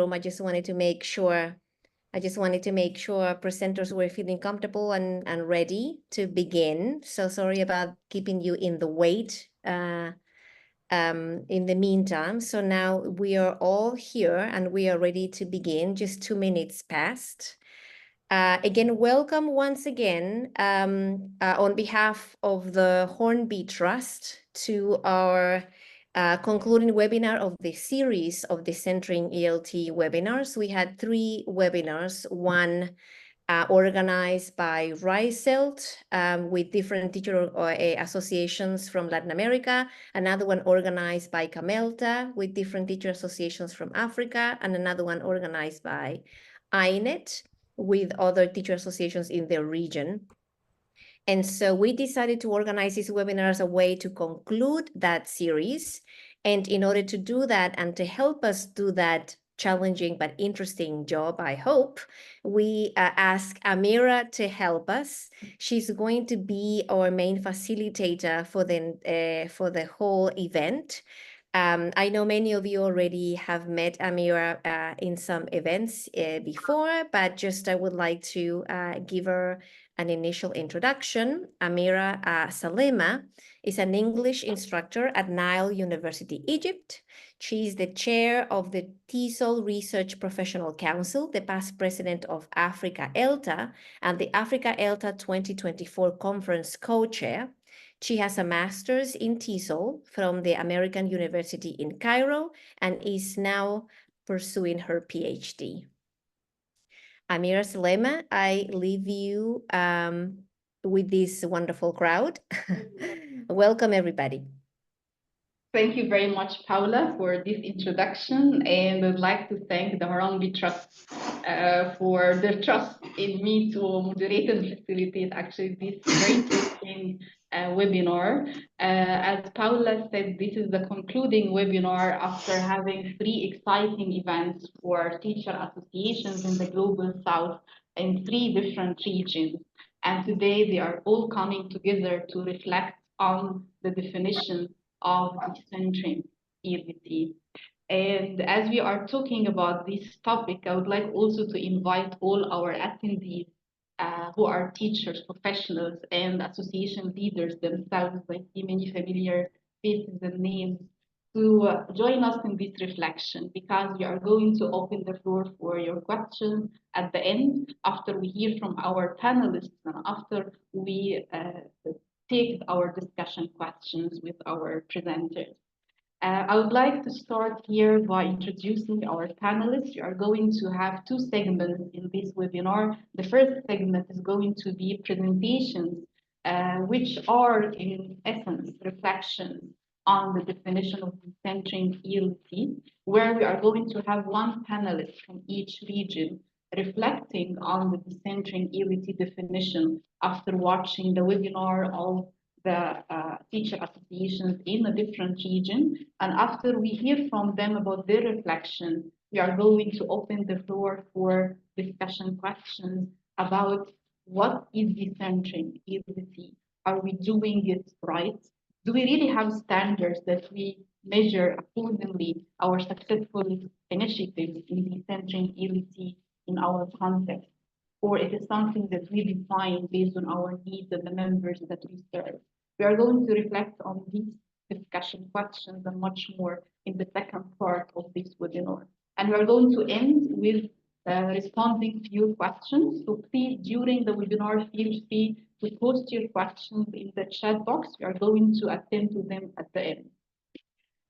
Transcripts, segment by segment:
I just wanted to make sure presenters were feeling comfortable and ready to begin. So sorry about keeping you in the wait in the meantime. So now we are all here and we are ready to begin, just 2 minutes past. Again, welcome once again on behalf of the Hornby Trust to our concluding webinar of the series of Decentring ELT webinars. We had 3 webinars, one organized by RISELT with different teacher associations from Latin America, another one organized by CAMELTA with different teacher associations from Africa, and another one organized by INET with other teacher associations in their region. And so we decided to organize this webinar as a way to conclude that series. And in order to do that and to help us do that challenging but interesting job, I hope, we ask Amira to help us. She's going to be our main facilitator for the whole event. I know many of you already have met Amira in some events before, but just I would like to give her an initial introduction. Amira Salema is an English instructor at Nile University, Egypt. She is the chair of the TESOL Research Professional Council, the past president of Africa ELTA, and the Africa ELTA 2024 conference co-chair. She has a master's in TESOL from the American University in Cairo and is now pursuing her PhD. Amira Salema, I leave you with this wonderful crowd. Welcome, everybody. Thank you very much, Paula, for this introduction. And I'd like to thank the Harambee Trust for their trust in me to moderate and facilitate actually this very interesting webinar. As Paula said, this is the concluding webinar after having 3 exciting events for teacher associations in the Global South in 3 different regions. And today they are all coming together to reflect on the definition of decentering ELT. And as we are talking about this topic, I would like also to invite all our attendees who are teachers, professionals, and association leaders themselves. I see many familiar faces and names to join us in this reflection, because we are going to open the floor for your questions at the end after we hear from our panelists and after we take our discussion questions with our presenters. I would like to start here by introducing our panelists. We are going to have 2 segments in this webinar. The first segment is going to be presentations, which are in essence reflections on the definition of decentering ELT, where we are going to have 1 panelist from each region reflecting on the decentering ELT definition after watching the webinar of the teacher associations in a different region. And after we hear from them about their reflection, we are going to open the floor for discussion questions about what is decentering ELT. Are we doing it right? Do we really have standards that we measure accordingly our successful initiatives in decentering ELT in our context? Or it is something that we define based on our needs and the members that we serve? We are going to reflect on these discussion questions and much more in the second part of this webinar. And we are going to end with responding to your questions. So please, during the webinar, feel free to post your questions in the chat box. We are going to attend to them at the end.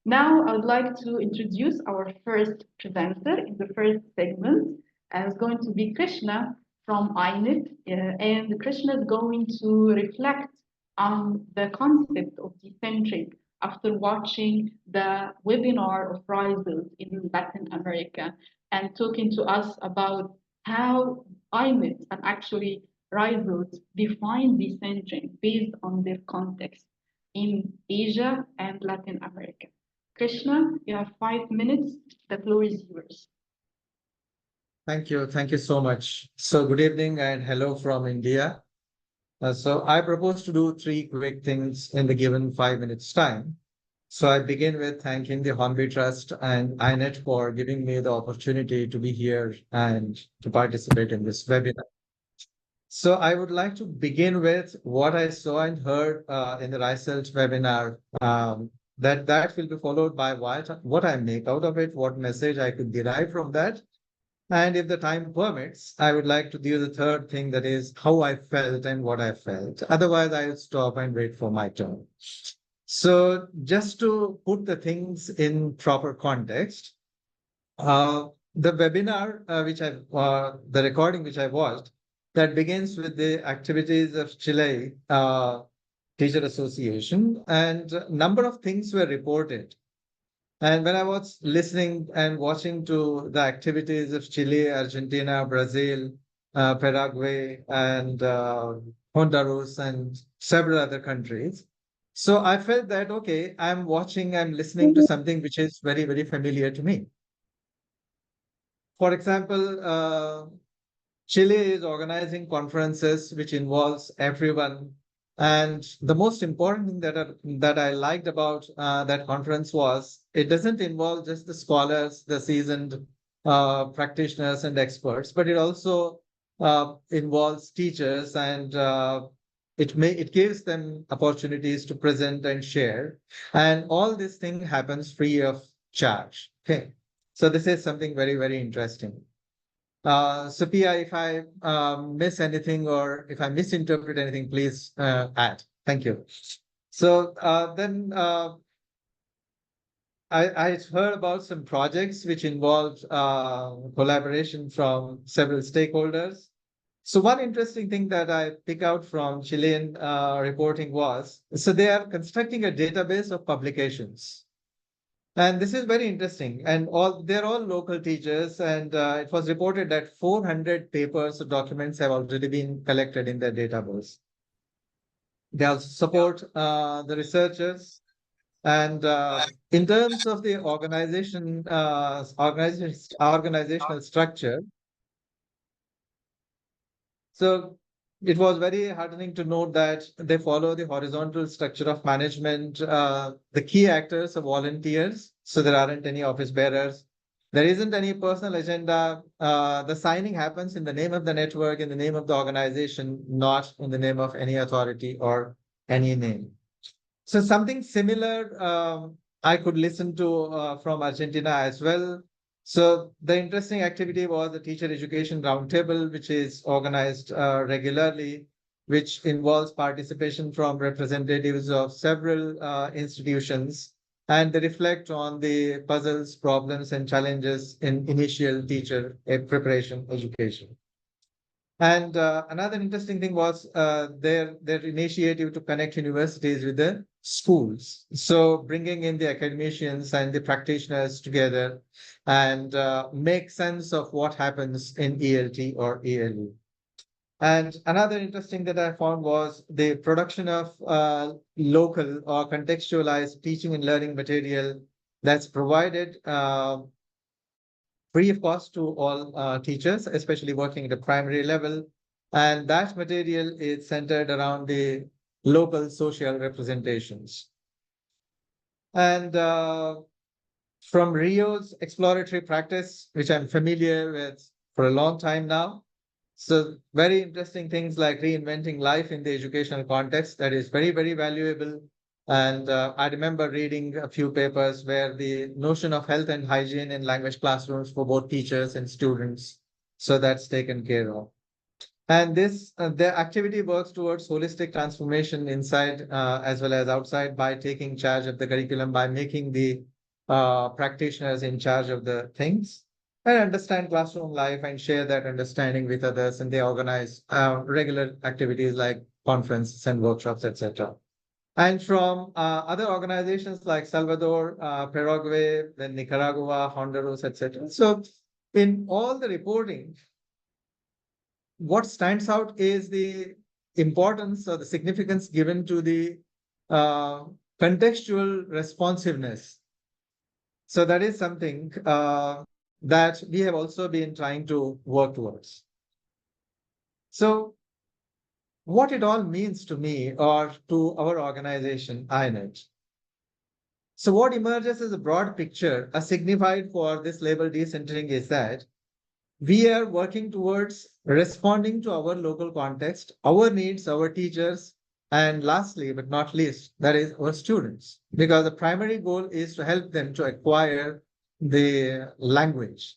Now, I would like to introduce our first presenter in the first segment. It's going to be Krishna from INET. And Krishna is going to reflect on the concept of decentering after watching the webinar of RISELT in Latin America and talking to us about how INET and actually RISELT define decentering based on their context in Asia and Latin America. Krishna, you have 5 minutes. The floor is yours. Thank you. Thank you so much. So good evening and hello from India. So I propose to do 3 quick things in the given 5 minutes time. So I begin with thanking the Hornby Trust and INET for giving me the opportunity to be here and to participate in this webinar. So I would like to begin with what I saw and heard in the RISELT webinar. That will be followed by what I make out of it, what message I could derive from that. And if the time permits, I would like to do the third thing, that is how I felt and what I felt. Otherwise, I'll stop and wait for my turn. So just to put the things in proper context, the webinar the recording which I watched, that begins with the activities of Chile Teacher Association, and a number of things were reported. And when I was listening and watching to the activities of Chile, Argentina, Brazil, Paraguay, and Honduras, and several other countries, so I felt that, okay, I'm listening to something which is very, very familiar to me. For example, Chile is organizing conferences which involves everyone. And the most important thing that I liked about that conference was it doesn't involve just the scholars, the seasoned practitioners and experts, but it also involves teachers, and it gives them opportunities to present and share. And all this thing happens free of charge. Okay. So this is something very, very interesting. Sophia, if I miss anything or if I misinterpret anything, please add. Thank you. So then I heard about some projects which involved collaboration from several stakeholders. So one interesting thing that I pick out from Chilean reporting was, so they are constructing a database of publications. And this is very interesting. And they're all local teachers. And it was reported that 400 papers or documents have already been collected in their database. They also support the researchers. And in terms of the organizational structure, so it was very heartening to note that they follow the horizontal structure of management. The key actors are volunteers, so there aren't any office bearers. There isn't any personal agenda. The signing happens in the name of the network, in the name of the organization, not in the name of any authority or any name. So something similar I could listen to from Argentina as well. So the interesting activity was the Teacher Education Roundtable, which is organized regularly, which involves participation from representatives of several institutions, and they reflect on the puzzles, problems, and challenges in initial teacher preparation education. And another interesting thing was their initiative to connect universities with the schools. So bringing in the academicians and the practitioners together and make sense of what happens in ELT or ELE. And another interesting that I found was the production of local or contextualized teaching and learning material that's provided free of cost to all teachers, especially working at a primary level. And that material is centered around the local social representations. And from Rio's exploratory practice, which I'm familiar with for a long time now. So very interesting things like reinventing life in the educational context. That is very, very valuable. And I remember reading a few papers where the notion of health and hygiene in language classrooms for both teachers and students. So that's taken care of. And the activity works towards holistic transformation inside as well as outside by taking charge of the curriculum, by making the practitioners in charge of the things and understand classroom life and share that understanding with others. And they organize regular activities like conferences and workshops, etc. And from other organizations like Salvador, Paraguay, then Nicaragua, Honduras, etc. So in all the reporting, what stands out is the importance or the significance given to the contextual responsiveness. So that is something that we have also been trying to work towards. So what it all means to me or to our organization, INET. So what emerges as a broad picture, a signified for this label decentering, is that we are working towards responding to our local context, our needs, our teachers, and lastly, but not least, that is our students, because the primary goal is to help them to acquire the language.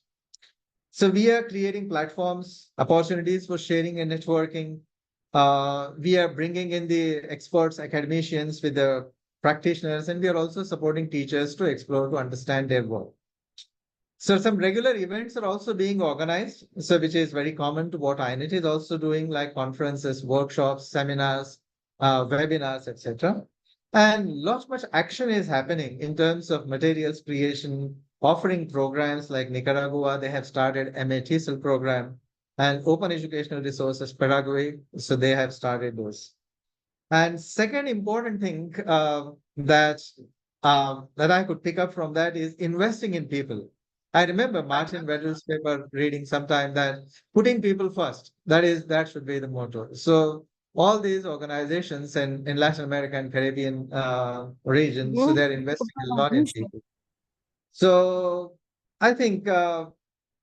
So we are creating platforms, opportunities for sharing and networking. We are bringing in the experts, academicians with the practitioners, and we are also supporting teachers to explore, to understand their work. So some regular events are also being organized, so which is very common to what INET is also doing, like conferences, workshops, seminars, webinars, etc. And lots much action is happening in terms of materials creation, offering programs like Nicaragua. They have started MA TESOL program and Open Educational Resources Pedagogy. So they have started those. And second important thing that I could pick up from that is investing in people. I remember Martin Weddell's paper reading sometime that putting people first, that should be the motto. So all these organizations in Latin America and Caribbean region, so they're investing a lot in people. So I think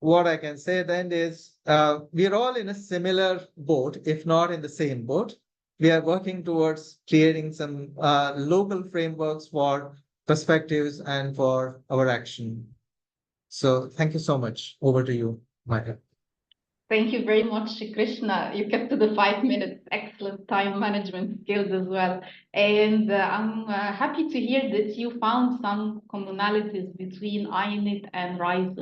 what I can say then is we're all in a similar boat, if not in the same boat. We are working towards creating some local frameworks for perspectives and for our action. So thank you so much. Over to you, Maya. Thank you very much, Krishna. You kept to the 5 minutes. Excellent time management skills as well. And I'm happy to hear that you found some commonalities between INET and RISE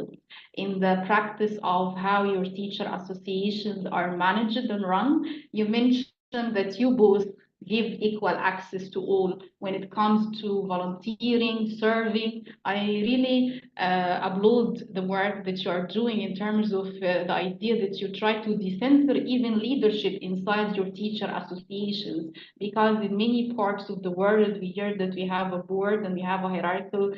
in the practice of how your teacher associations are managed and run. You mentioned that you both give equal access to all when it comes to volunteering, serving. I really applaud the work that you are doing in terms of the idea that you try to decenter even leadership inside your teacher associations, because in many parts of the world we hear that we have a board and we have a hierarchical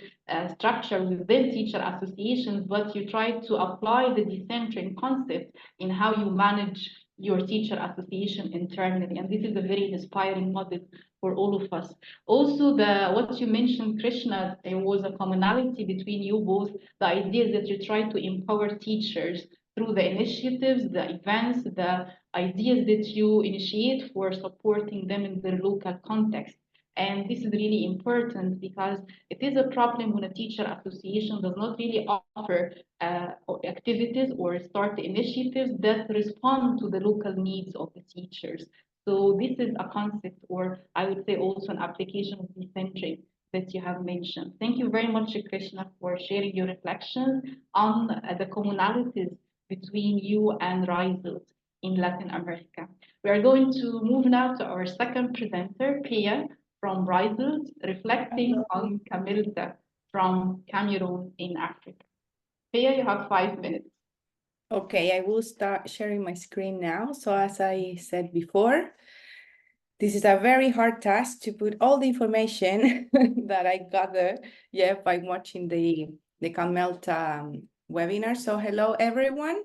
structure within teacher associations, but you try to apply the decentering concept in how you manage your teacher association internally, and this is a very inspiring model for all of us. Also, what you mentioned, Krishna, there was a commonality between you both. The idea that you try to empower teachers through the initiatives, the events, the ideas that you initiate for supporting them in their local context. And this is really important because it is a problem when a teacher association does not really offer activities or start initiatives that respond to the local needs of the teachers. So this is a concept, or I would say also an application of decentering that you have mentioned. Thank you very much, Krishna, for sharing your reflections on the commonalities between you and RISE in Latin America. We are going to move now to our second presenter, Pia from RISE, reflecting on Camilta from Cameroon in Africa. Pia, you have 5 minutes. Okay, I will start sharing my screen now. So as I said before, this is a very hard task to put all the information that I gathered by watching the Camelta webinar. So hello, everyone.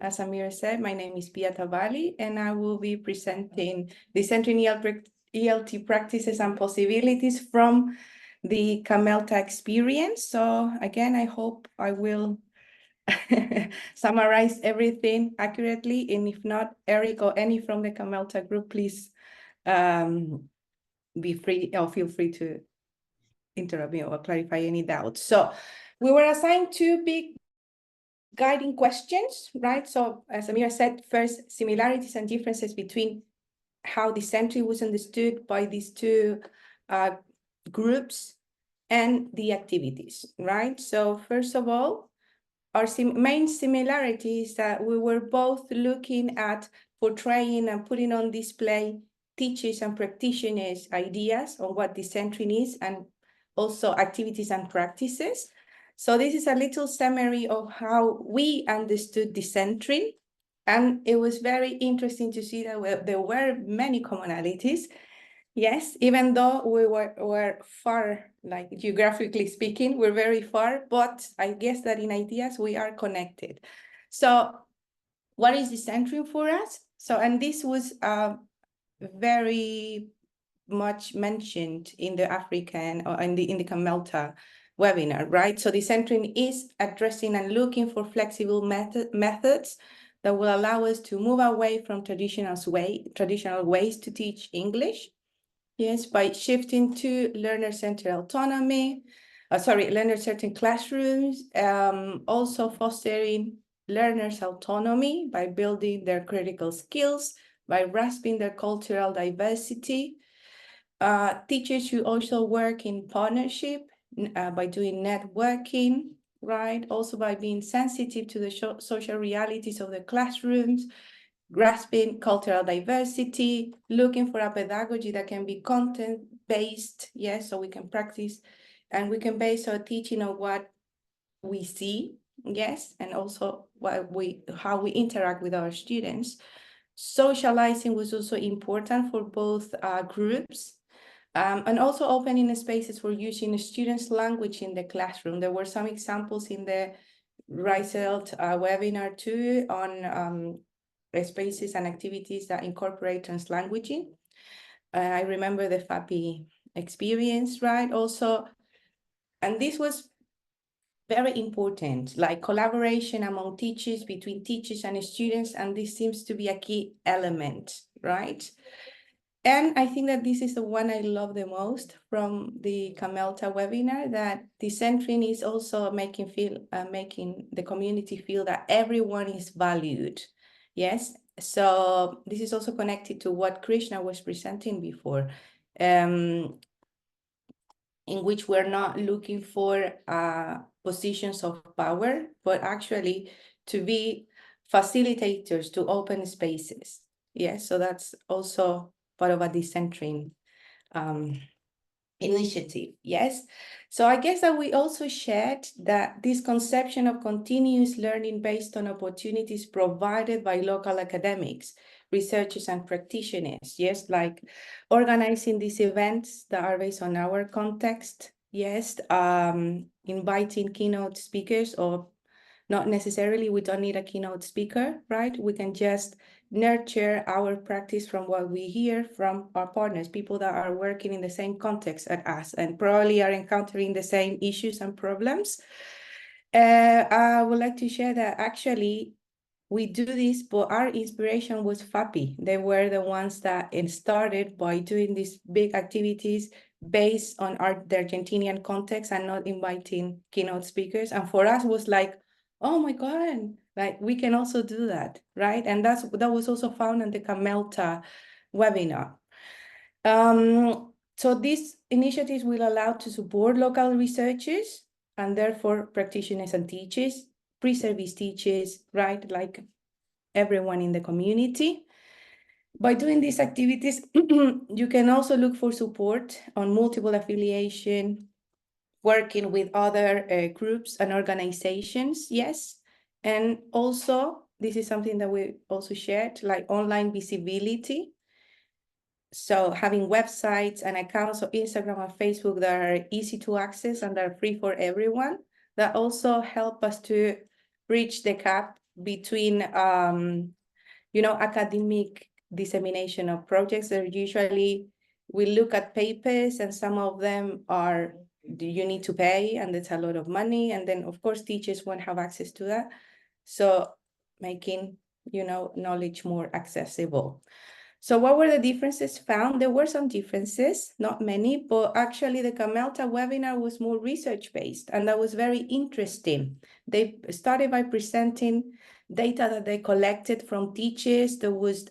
As Amir said, my name is Pia Tavali, and I will be presenting Decentering ELT practices and possibilities from the Camelta experience. So again, I hope I will summarize everything accurately, and if not, Eric or any from the Camelta group, please be free or feel free to interrupt me or clarify any doubts. So we were assigned two big guiding questions, right? So as Amir said, first, similarities and differences between how decentering was understood by these two groups and the activities, right? So first of all, our main similarity is that we were both looking at portraying and putting on display teachers and practitioners' ideas on what decentering is, and also activities and practices. So this is a little summary of how we understood decentering. And it was very interesting to see that there were many commonalities. Yes, even though we were far, like geographically speaking, we're very far, but I guess that in ideas we are connected. So what is decentering for us? So, and this was very much mentioned in the African or in the CAMELTA webinar, right? So decentering is addressing and looking for flexible methods that will allow us to move away from traditional ways to teach English. Yes, by shifting to learner-centered autonomy, learner-centered classrooms, also fostering learners' autonomy by building their critical skills, by grasping their cultural diversity. Teachers should also work in partnership by doing networking, right? Also by being sensitive to the social realities of the classrooms, grasping cultural diversity, looking for a pedagogy that can be content-based, yes, so we can practice and we can base our teaching on what we see, yes, and also how we interact with our students. Socializing was also important for both groups. And also opening spaces for using students' language in the classroom. There were some examples in the RISELT webinar too on spaces and activities that incorporate translanguaging. I remember the FAPI experience, right? Also, and this was very important, like collaboration among teachers, between teachers and students, and this seems to be a key element, right? And I think that this is the one I love the most from the CAMELTA webinar, that decentering is also making the community feel that everyone is valued. Yes, so this is also connected to what Krishna was presenting before, in which we're not looking for positions of power, but actually to be facilitators to open spaces. Yes, so that's also part of a decentering initiative, yes? So I guess that we also shared that this conception of continuous learning based on opportunities provided by local academics, researchers and practitioners, yes, like organizing these events that are based on our context, yes, inviting keynote speakers, or not necessarily, we don't need a keynote speaker, right? We can just nurture our practice from what we hear from our partners, people that are working in the same context as us and probably are encountering the same issues and problems. I would like to share that actually we do this, but our inspiration was FAPI. They were the ones that started by doing these big activities based on the Argentinian context and not inviting keynote speakers. And for us was like, oh my God, like we can also do that, right? And that was also found in the CAMELTA webinar. So these initiatives will allow to support local researchers and therefore practitioners and teachers, pre-service teachers, right? Like everyone in the community. By doing these activities, you can also look for support on multiple affiliation, working with other groups and organizations, yes. And also, this is something that we also shared, like online visibility. So having websites and accounts of Instagram and Facebook that are easy to access and are free for everyone, that also help us to bridge the gap between, academic dissemination of projects. That usually we look at papers and some of them are, you need to pay and it's a lot of money. And then of course, teachers won't have access to that. So making, knowledge more accessible. So what were the differences found? There were some differences, not many, but actually the CAMELTA webinar was more research-based, and that was very interesting. They started by presenting data that they collected from teachers. There was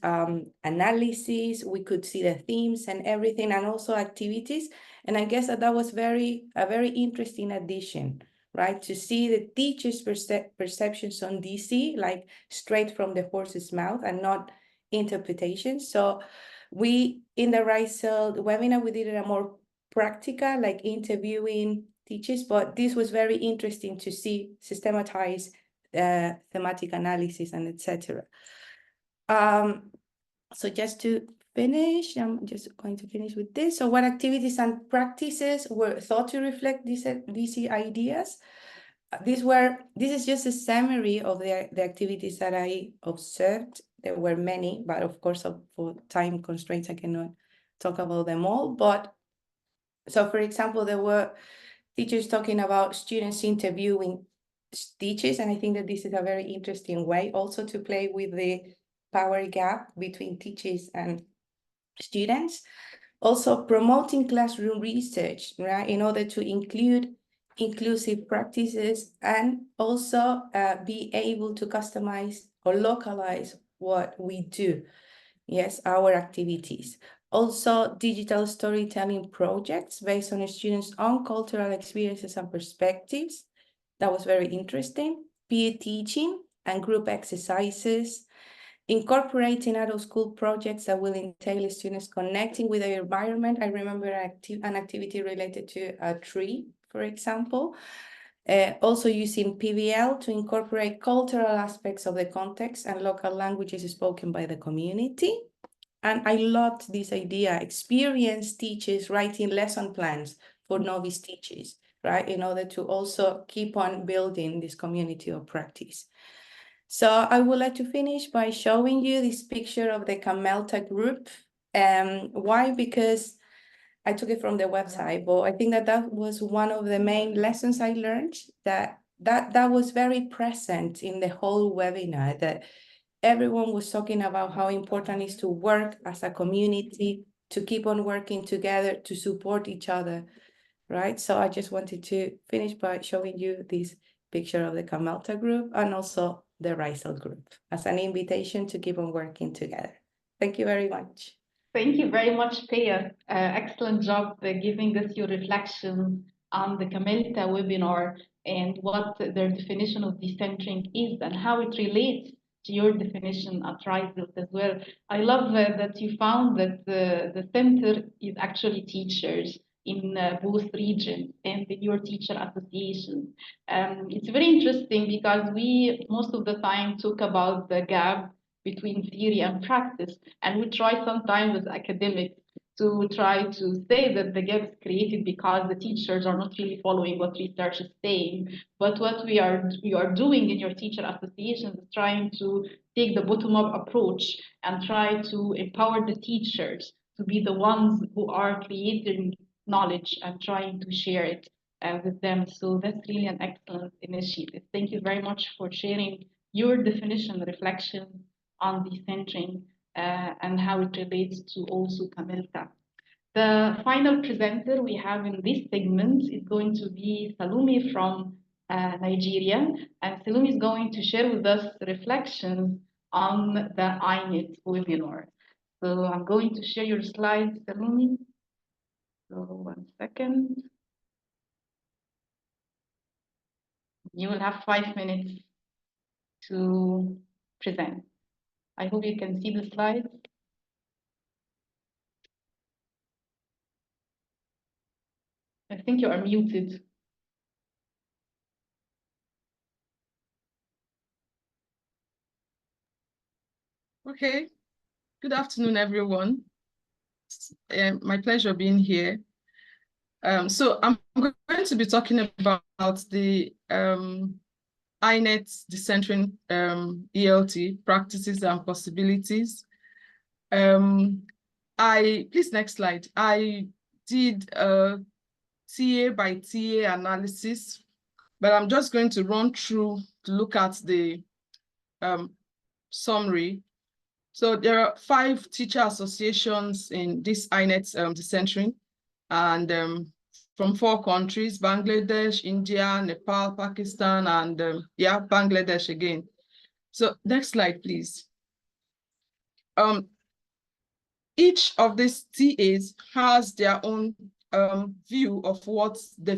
analysis, we could see the themes and everything, and also activities. And I guess that was a very interesting addition, right? To see the teachers' perceptions on DC, like straight from the horse's mouth and not interpretation. So we, in the RISELT webinar, we did it a more practical, like interviewing teachers, but this was very interesting to see systematized thematic analysis and etc. So just to finish, I'm just going to finish with this. So what activities and practices were thought to reflect these ideas? This is just a summary of the activities that I observed. There were many, but of course, for time constraints, I cannot talk about them all, but so for example, there were teachers talking about students interviewing teachers, and I think that this is a very interesting way also to play with the power gap between teachers and students. Also promoting classroom research, right, in order to include inclusive practices and also be able to customize or localize what we do. Yes, our activities. Also, digital storytelling projects based on students' own cultural experiences and perspectives. That was very interesting. Peer teaching and group exercises. Incorporating adult school projects that will entail students connecting with their environment. I remember an activity related to a tree, for example. Also using PBL to incorporate cultural aspects of the context and local languages spoken by the community. And I loved this idea, experienced teachers writing lesson plans for novice teachers, right? In order to also keep on building this community of practice. So I would like to finish by showing you this picture of the Camelta group. Why? Because I took it from the website, but I think that that was one of the main lessons I learned, that was very present in the whole webinar, that everyone was talking about how important it is to work as a community, to keep on working together, to support each other, right? So I just wanted to finish by showing you this picture of the Camelta group and also the Rizal group as an invitation to keep on working together. Thank you very much. Thank you very much, Peya. Excellent job giving us your reflection on the Camelta webinar and what their definition of decentering is and how it relates to your definition at Rizal as well. I love that you found that the center is actually teachers in both regions and in your teacher association. It's very interesting because we most of the time talk about the gap between theory and practice, and we try sometimes as academics to try to say that the gap is created because the teachers are not really following what research is saying. But what we are doing in your teacher associations is trying to take the bottom-up approach and try to empower the teachers to be the ones who are creating knowledge and trying to share it with them. So that's really an excellent initiative. Thank you very much for sharing your definition, reflection on decentering and how it relates to also Camelta. The final presenter we have in this segment is going to be Salome from Nigeria, and Salome is going to share with us reflections on the INET webinar. So I'm going to share your slides, Salome. So 1 second. You will have 5 minutes to present. I hope you can see the slides. I think you are muted. Okay. Good afternoon, everyone. My pleasure being here. So I'm going to be talking about the INET Decentring ELT practices and possibilities. Please, next slide. I did a TA by TA analysis, but I'm just going to run through to look at the summary. So there are 5 teacher associations in this INET decentering, and from 4 countries: Bangladesh, India, Nepal, Pakistan, and Bangladesh again. So next slide, please. Each of these TAs has their own view of what the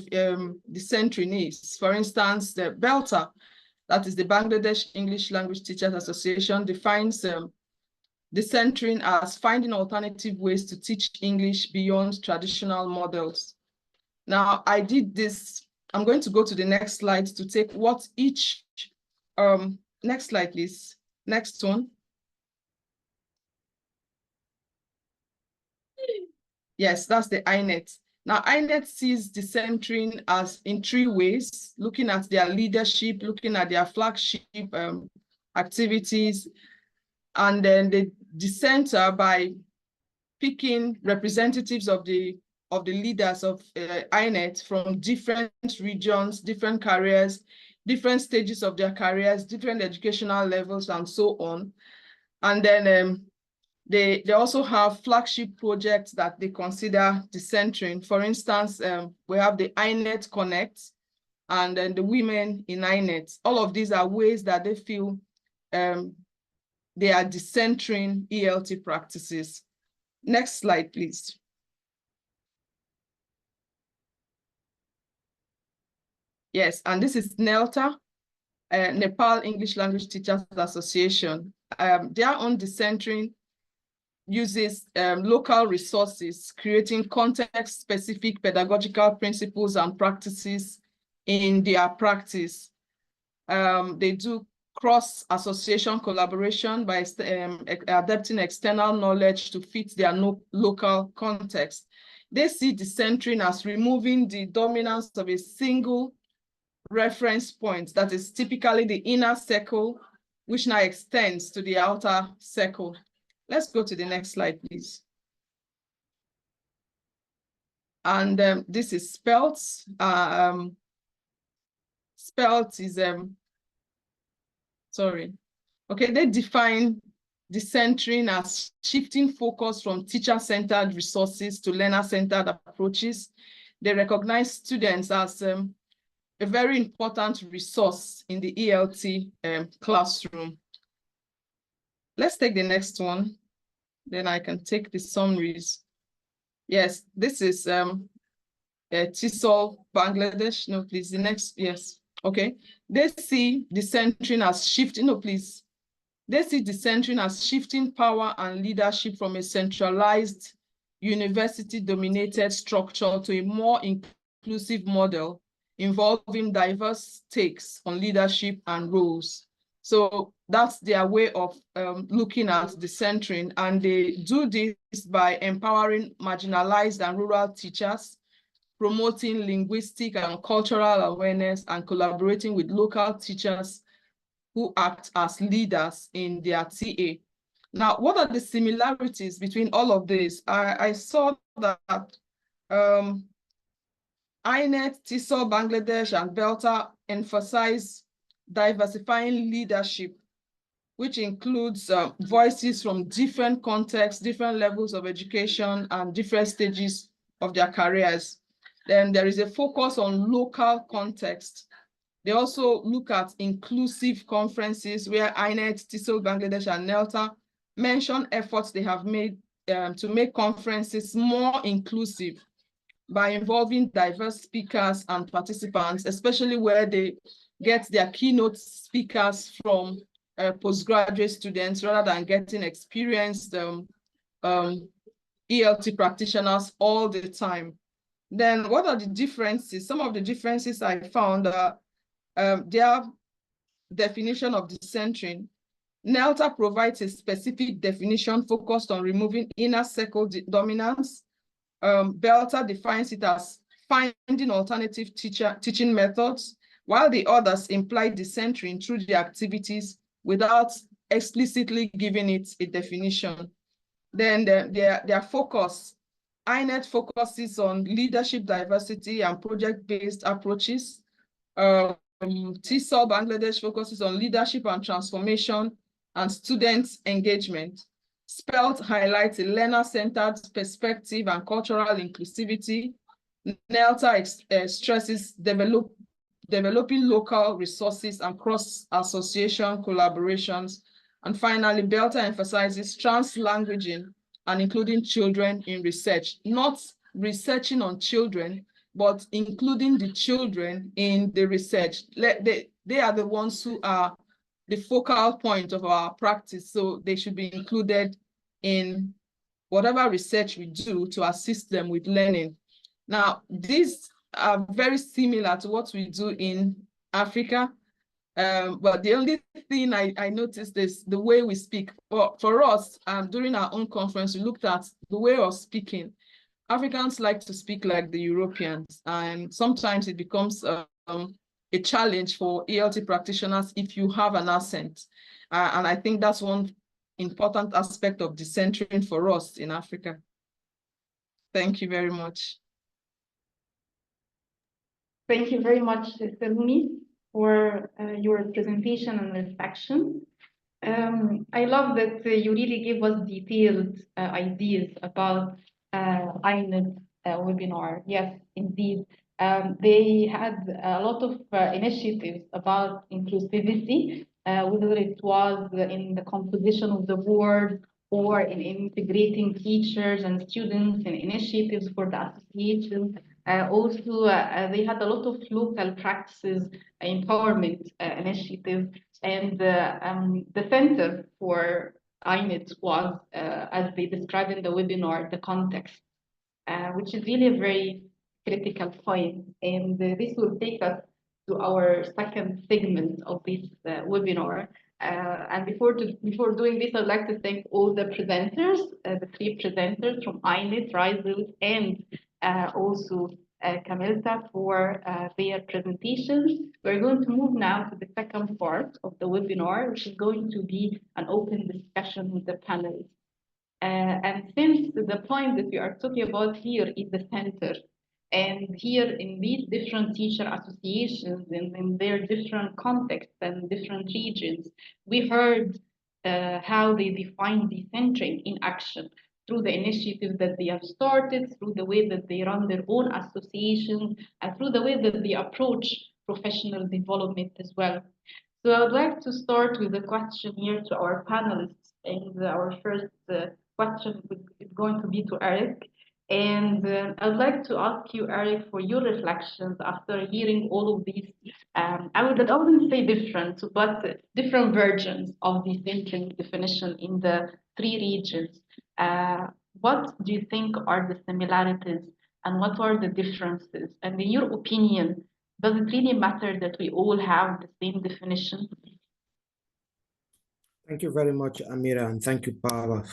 decentering is. For instance, the BELTA, that is the Bangladesh English Language Teachers Association, defines decentering as finding alternative ways to teach English beyond traditional models. Now, I did this. I'm going to go to the next slide to take what each, next slide, please. Next one. Yes, that's the INET. Now, INET sees decentering as in 3 ways: looking at their leadership, looking at their flagship activities, and then the decenter by picking representatives of the leaders of INET from different regions, different careers, different stages of their careers, different educational levels, and so on. And then they also have flagship projects that they consider decentering. For instance, we have the INET Connect and then the Women in INET. All of these are ways that they feel they are decentering ELT practices. Next slide, please. Yes, and this is NELTA, Nepal English Language Teachers Association. Their own decentering uses local resources, creating context-specific pedagogical principles and practices in their practice. They do cross-association collaboration by adapting external knowledge to fit their local context. They see decentering as removing the dominance of a single reference point that is typically the inner circle, which now extends to the outer circle. Let's go to the next slide, please. And this is SPELT. SPELT is, sorry. Okay, they define decentering as shifting focus from teacher-centered resources to learner-centered approaches. They recognize students as a very important resource in the ELT classroom. Let's take the next one. Then I can take the summaries. Yes, this is TESOL, Bangladesh. No, please, the next, yes. Okay, they see decentering as shifting, no, please. They see decentering as shifting power and leadership from a centralized, university-dominated structure to a more inclusive model involving diverse takes on leadership and roles. So that's their way of looking at decentering, and they do this by empowering marginalized and rural teachers, promoting linguistic and cultural awareness, and collaborating with local teachers who act as leaders in their TA. Now, what are the similarities between all of this? I saw that INET, TESOL, Bangladesh, and BELTA emphasize diversifying leadership, which includes voices from different contexts, different levels of education, and different stages of their careers. Then there is a focus on local context. They also look at inclusive conferences where INET, TESOL, Bangladesh, and NELTA mention efforts they have made to make conferences more inclusive by involving diverse speakers and participants, especially where they get their keynote speakers from postgraduate students rather than getting experienced ELT practitioners all the time. Then what are the differences? Some of the differences I found are their definition of decentering. NELTA provides a specific definition focused on removing inner circle dominance. BELTA defines it as finding alternative teaching methods, while the others imply decentering through the activities without explicitly giving it a definition. Then their focus, INET focuses on leadership diversity and project-based approaches. TESOL Bangladesh focuses on leadership and transformation and student engagement. SPELT highlights a learner-centered perspective and cultural inclusivity. NELTA stresses developing local resources and cross-association collaborations. And finally, BELTA emphasizes trans-languaging and including children in research, not researching on children, but including the children in the research. They are the ones who are the focal point of our practice, so they should be included in whatever research we do to assist them with learning. Now, these are very similar to what we do in Africa, but the only thing I noticed is the way we speak. For us, during our own conference, we looked at the way of speaking. Africans like to speak like the Europeans, and sometimes it becomes a challenge for ELT practitioners if you have an accent. And I think that's one important aspect of decentering for us in Africa. Thank you very much. Thank you very much, Salmi, for your presentation and reflection. I love that you really gave us detailed ideas about INED webinar. Yes, indeed. They had a lot of initiatives about inclusivity, whether it was in the composition of the board or in integrating teachers and students in initiatives for the association. Also, they had a lot of local practices, empowerment initiatives, and the center for INET was, as they described in the webinar, the context, which is really a very critical point. And this will take us to our second segment of this webinar. And before doing this, I'd like to thank all the presenters, the three presenters from INET, RISE, and also Camilta for their presentations. We're going to move now to the second part of the webinar, which is going to be an open discussion with the panelists. And since the point that we are talking about here is the center, and here in these different teacher associations and in their different contexts and different regions, we heard how they define decentering in action through the initiatives that they have started, through the way that they run their own associations, and through the way that they approach professional development as well. So I would like to start with a question here to our panelists, and our first question is going to be to Eric. And I would like to ask you, Eric, for your reflections after hearing all of these, I wouldn't say different, but different versions of the thinking definition in the three regions. What do you think are the similarities and what are the differences? And in your opinion, does it really matter that we all have the same definition? Thank you very much, Amira, and thank you, Paula,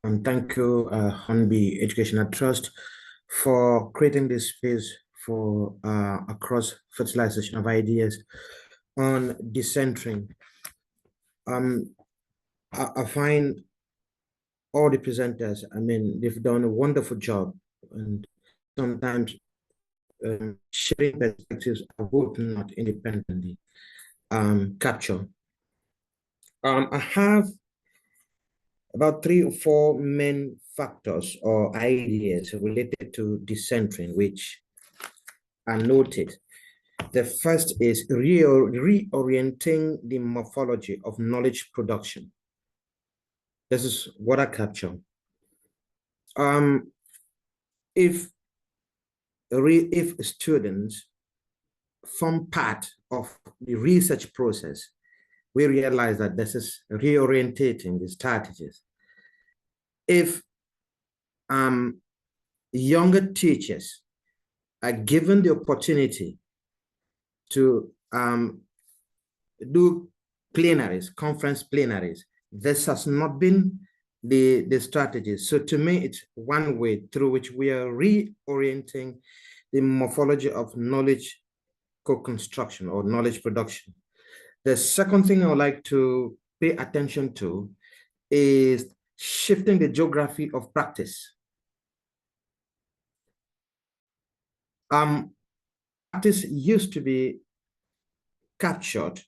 and thank you, Hanbi Educational Trust, for creating this space for a cross-fertilization of ideas on decentering. I find all the presenters, I mean, they've done a wonderful job, and sometimes sharing perspectives I would not independently capture. I have about 3 or 4 main factors or ideas related to decentering, which are noted. The first is reorienting the morphology of knowledge production. This is what I capture. If students form part of the research process, we realize that this is reorientating the strategies. If younger teachers are given the opportunity to do plenaries, conference plenaries, this has not been the strategy. So to me, it's one way through which we are reorienting the morphology of knowledge co-construction or knowledge production. The second thing I would like to pay attention to is shifting the geography of practice. Practice used to be captured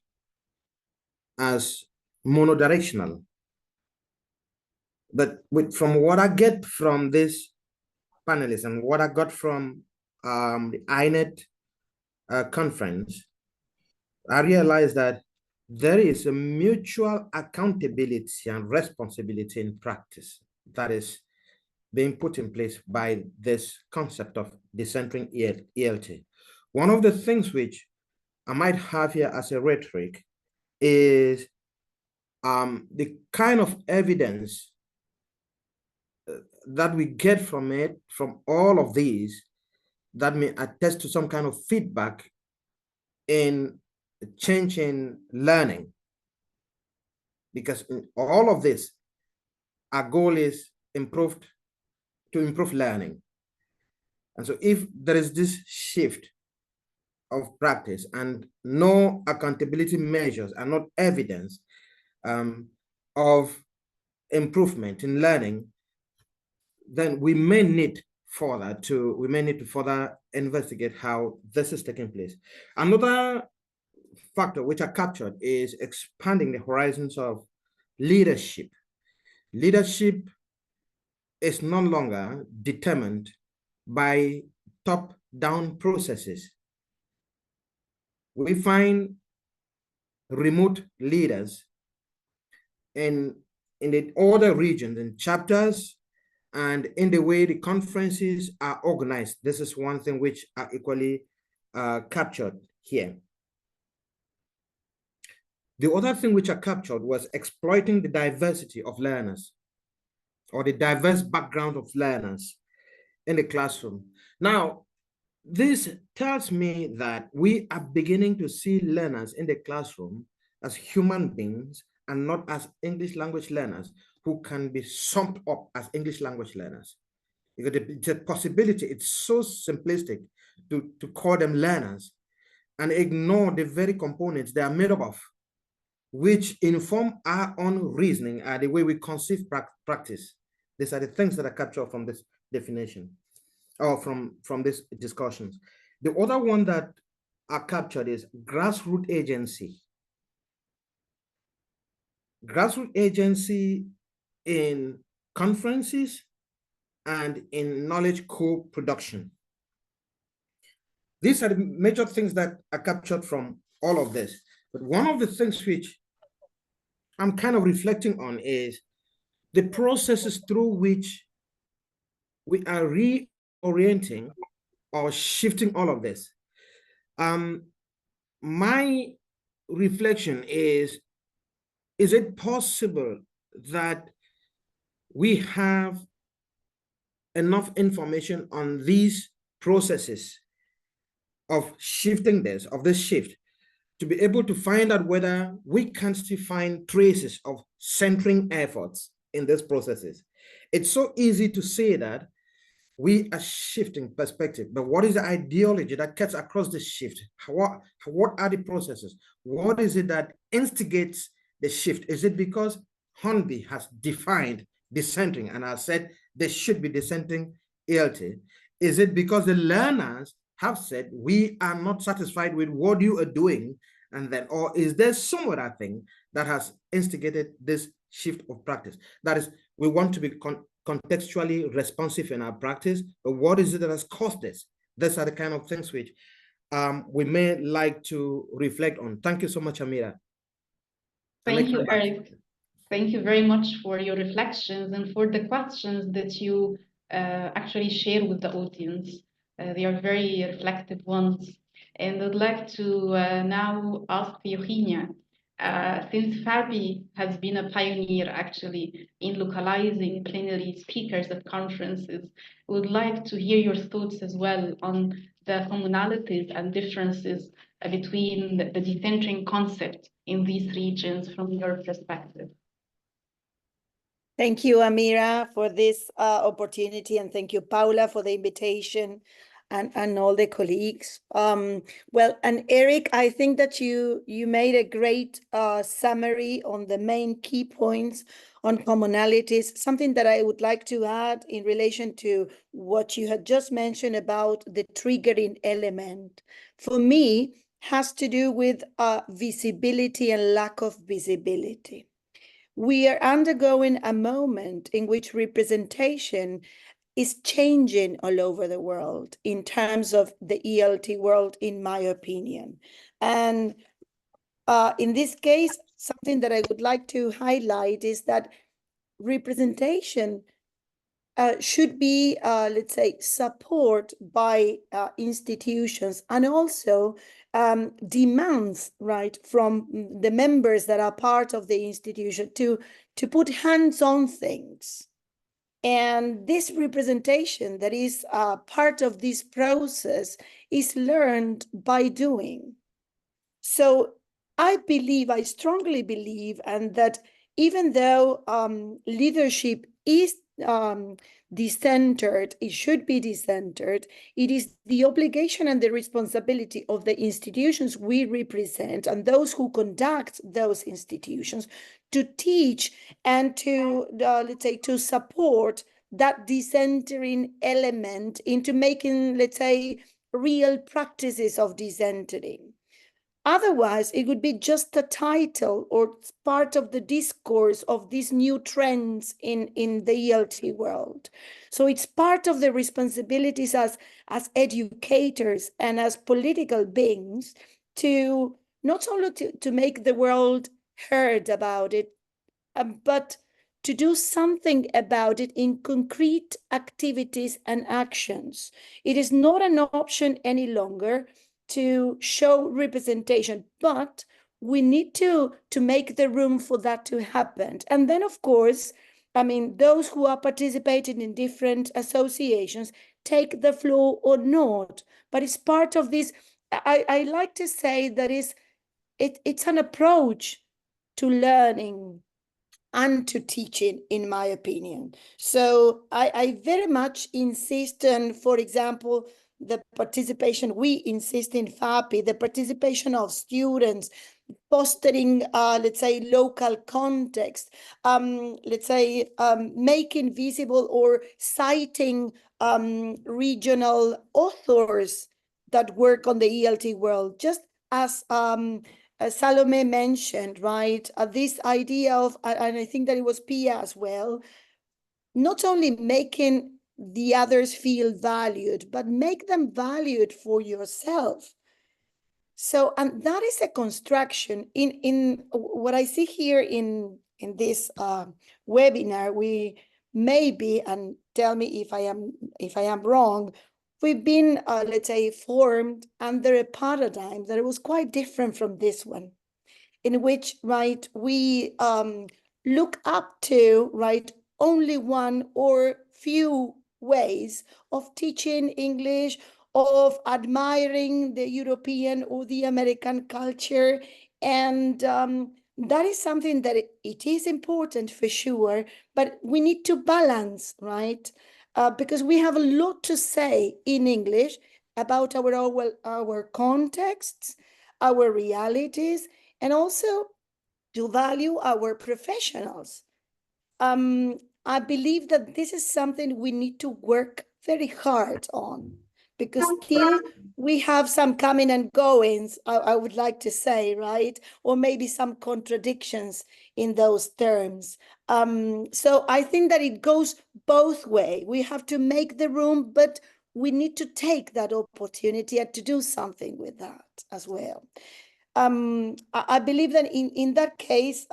as monodirectional. But from what I get from this panelists and what I got from the INET conference, I realized that there is a mutual accountability and responsibility in practice that is being put in place by this concept of decentering ELT. One of the things which I might have here as a rhetoric is the kind of evidence that we get from it, from all of these, that may attest to some kind of feedback in change in learning. Because in all of this, our goal is to improve learning. And so if there is this shift of practice and no accountability measures are not evidence of improvement in learning, then we may need further we may need to further investigate how this is taking place. Another factor which are captured is expanding the horizons of leadership. Leadership is no longer determined by top-down processes. We find remote leaders in the other regions and chapters and in the way the conferences are organized. This is one thing which are equally captured here. The other thing which are captured was exploiting the diversity of learners or the diverse background of learners in the classroom. Now, this tells me that we are beginning to see learners in the classroom as human beings and not as English language learners who can be summed up as English language learners. Because it's a possibility, it's so simplistic to call them learners and ignore the very components they are made up of, which inform our own reasoning and the way we conceive practice. These are the things that are captured from this definition or from these discussions. The other one that are captured is grassroots agency. Grassroots agency in conferences and in knowledge co-production. These are the major things that are captured from all of this. But one of the things which I'm kind of reflecting on is the processes through which we are reorienting or shifting all of this. My reflection is it possible that we have enough information on these processes of shifting this, of this shift, to be able to find out whether we can still find traces of centering efforts in these processes? It's so easy to say that we are shifting perspective, but what is the ideology that cuts across the shift? What are the processes? What is it that instigates the shift? Is it because Hornby has defined decentering and has said there should be dissenting ELT? Is it because the learners have said we are not satisfied with what you are doing, and then, or is there some other thing that has instigated this shift of practice? That is, we want to be contextually responsive in our practice, but what is it that has caused this? These are the kind of things which we may like to reflect on. Thank you so much, Amira. Thank you, Eric. Thank you very much for your reflections and for the questions that you actually share with the audience. They are very reflective ones. And I'd like to now ask Eugenia, since FABI has been a pioneer actually in localizing plenary speakers at conferences, we would like to hear your thoughts as well on the commonalities and differences between the decentering concept in these regions from your perspective. Thank you, Amira, for this opportunity, and thank you, Paula, for the invitation, and all the colleagues. Well, and Eric, I think that you made a great summary on the main key points on commonalities. Something that I would like to add in relation to what you had just mentioned about the triggering element, for me, has to do with visibility and lack of visibility. We are undergoing a moment in which representation is changing all over the world in terms of the ELT world, in my opinion. And in this case, something that I would like to highlight is that representation should be, let's say, support by institutions, and also demands, right, from the members that are part of the institution to put hands on things. And this representation that is part of this process is learned by doing. So I strongly believe, and that even though leadership is decentered, it should be decentered, it is the obligation and the responsibility of the institutions we represent and those who conduct those institutions to teach and to, let's say, to support that decentering element into making, let's say, real practices of decentering. Otherwise, it would be just a title or part of the discourse of these new trends in the ELT world. So it's part of the responsibilities as educators and as political beings to not only to make the world heard about it, but to do something about it in concrete activities and actions. It is not an option any longer to show representation, but we need to make the room for that to happen. And then, of course, I mean, those who are participating in different associations take the floor or not, but it's part of this. I like to say that it's an approach to learning and to teaching, in my opinion. So I very much insist on, for example, the participation, we insist in FAPI, the participation of students, fostering, let's say, local context, let's say, making visible or citing regional authors that work on the ELT world, just as Salome mentioned, right? This idea of, and I think that it was Pia as well, not only making the others feel valued, but make them valued for yourself. So, and that is a construction in what I see here in this webinar. We maybe, and tell me if I am wrong, we've been, let's say, formed under a paradigm that it was quite different from this one, in which, right, we look up to, right, only one or few ways of teaching English, of admiring the European or the American culture. And that is something that it is important for sure, but we need to balance, right? Because we have a lot to say in English about our contexts, our realities, and also to value our professionals. I believe that this is something we need to work very hard on, because still we have some coming and goings, I would like to say, right? Or maybe some contradictions in those terms. So I think that it goes both ways. We have to make the room, but we need to take that opportunity and to do something with that as well. I believe that in that case,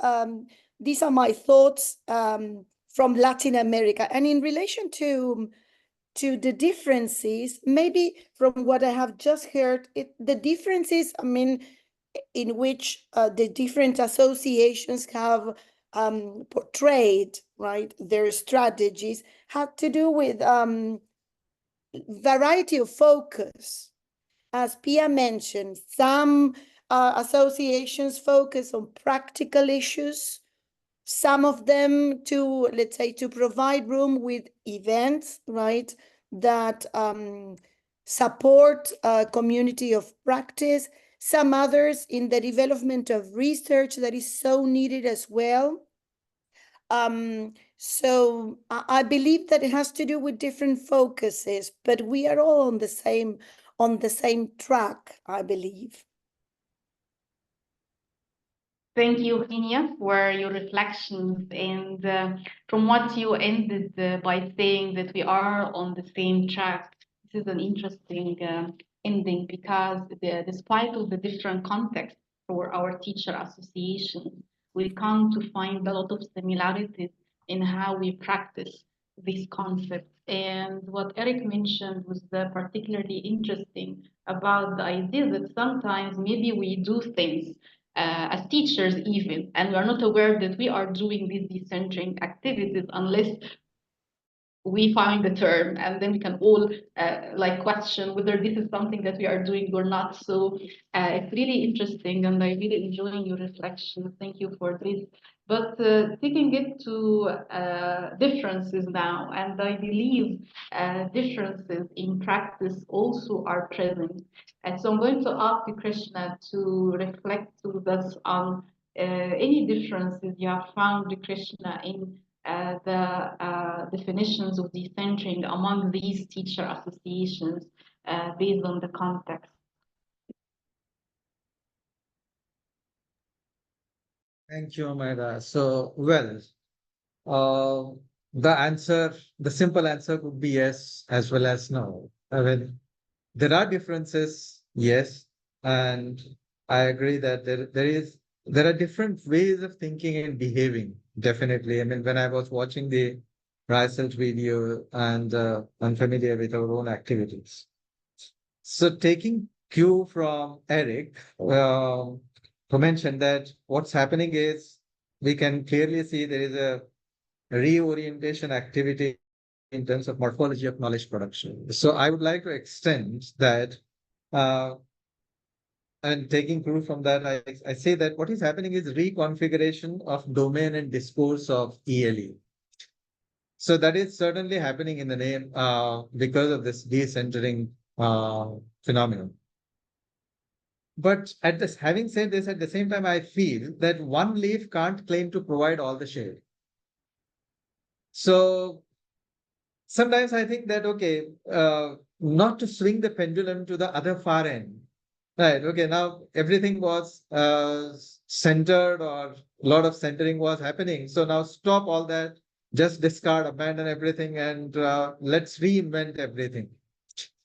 these are my thoughts from Latin America. And in relation to the differences, maybe from what I have just heard, the differences, I mean, in which the different associations have portrayed, right, their strategies, had to do with variety of focus. As Pia mentioned, some associations focus on practical issues, some of them to, let's say, to provide room with events, right, that support a community of practice, some others in the development of research that is so needed as well. So I believe that it has to do with different focuses, but we are all on the same track, I believe. Thank you, Eugenia, for your reflections. And from what you ended by saying that we are on the same track, this is an interesting ending, because despite all the different contexts for our teacher association, we come to find a lot of similarities in how we practice these concepts. And what Eric mentioned was particularly interesting about the idea that sometimes maybe we do things as teachers even, and we are not aware that we are doing these decentering activities unless we find the term, and then we can all like question whether this is something that we are doing or not. So it's really interesting, and I really enjoying your reflection. Thank you for this. But taking it to differences now, and I believe differences in practice also are present. And so I'm going to ask you, Krishna, to reflect with us on any differences you have found, Krishna, in the definitions of decentering among these teacher associations based on the context. Thank you, Umaira. So, well, the simple answer would be yes as well as no. I mean, there are differences, yes, and I agree that there are different ways of thinking and behaving. Definitely. I mean, when I was watching the research video and I'm familiar with our own activities. So taking cue from Eric, who mentioned that what's happening is we can clearly see there is a reorientation activity in terms of morphology of knowledge production. So I would like to extend that, and taking proof from that, I say that what is happening is reconfiguration of domain and discourse of ELE. So that is certainly happening in the name because of this decentering phenomenon. But having said this, at the same time, I feel that one leaf can't claim to provide all the shade. So sometimes I think that, okay, not to swing the pendulum to the other far end. Right. Okay. Now everything was centered, or a lot of centering was happening. So now stop all that, just discard, abandon everything, and let's reinvent everything.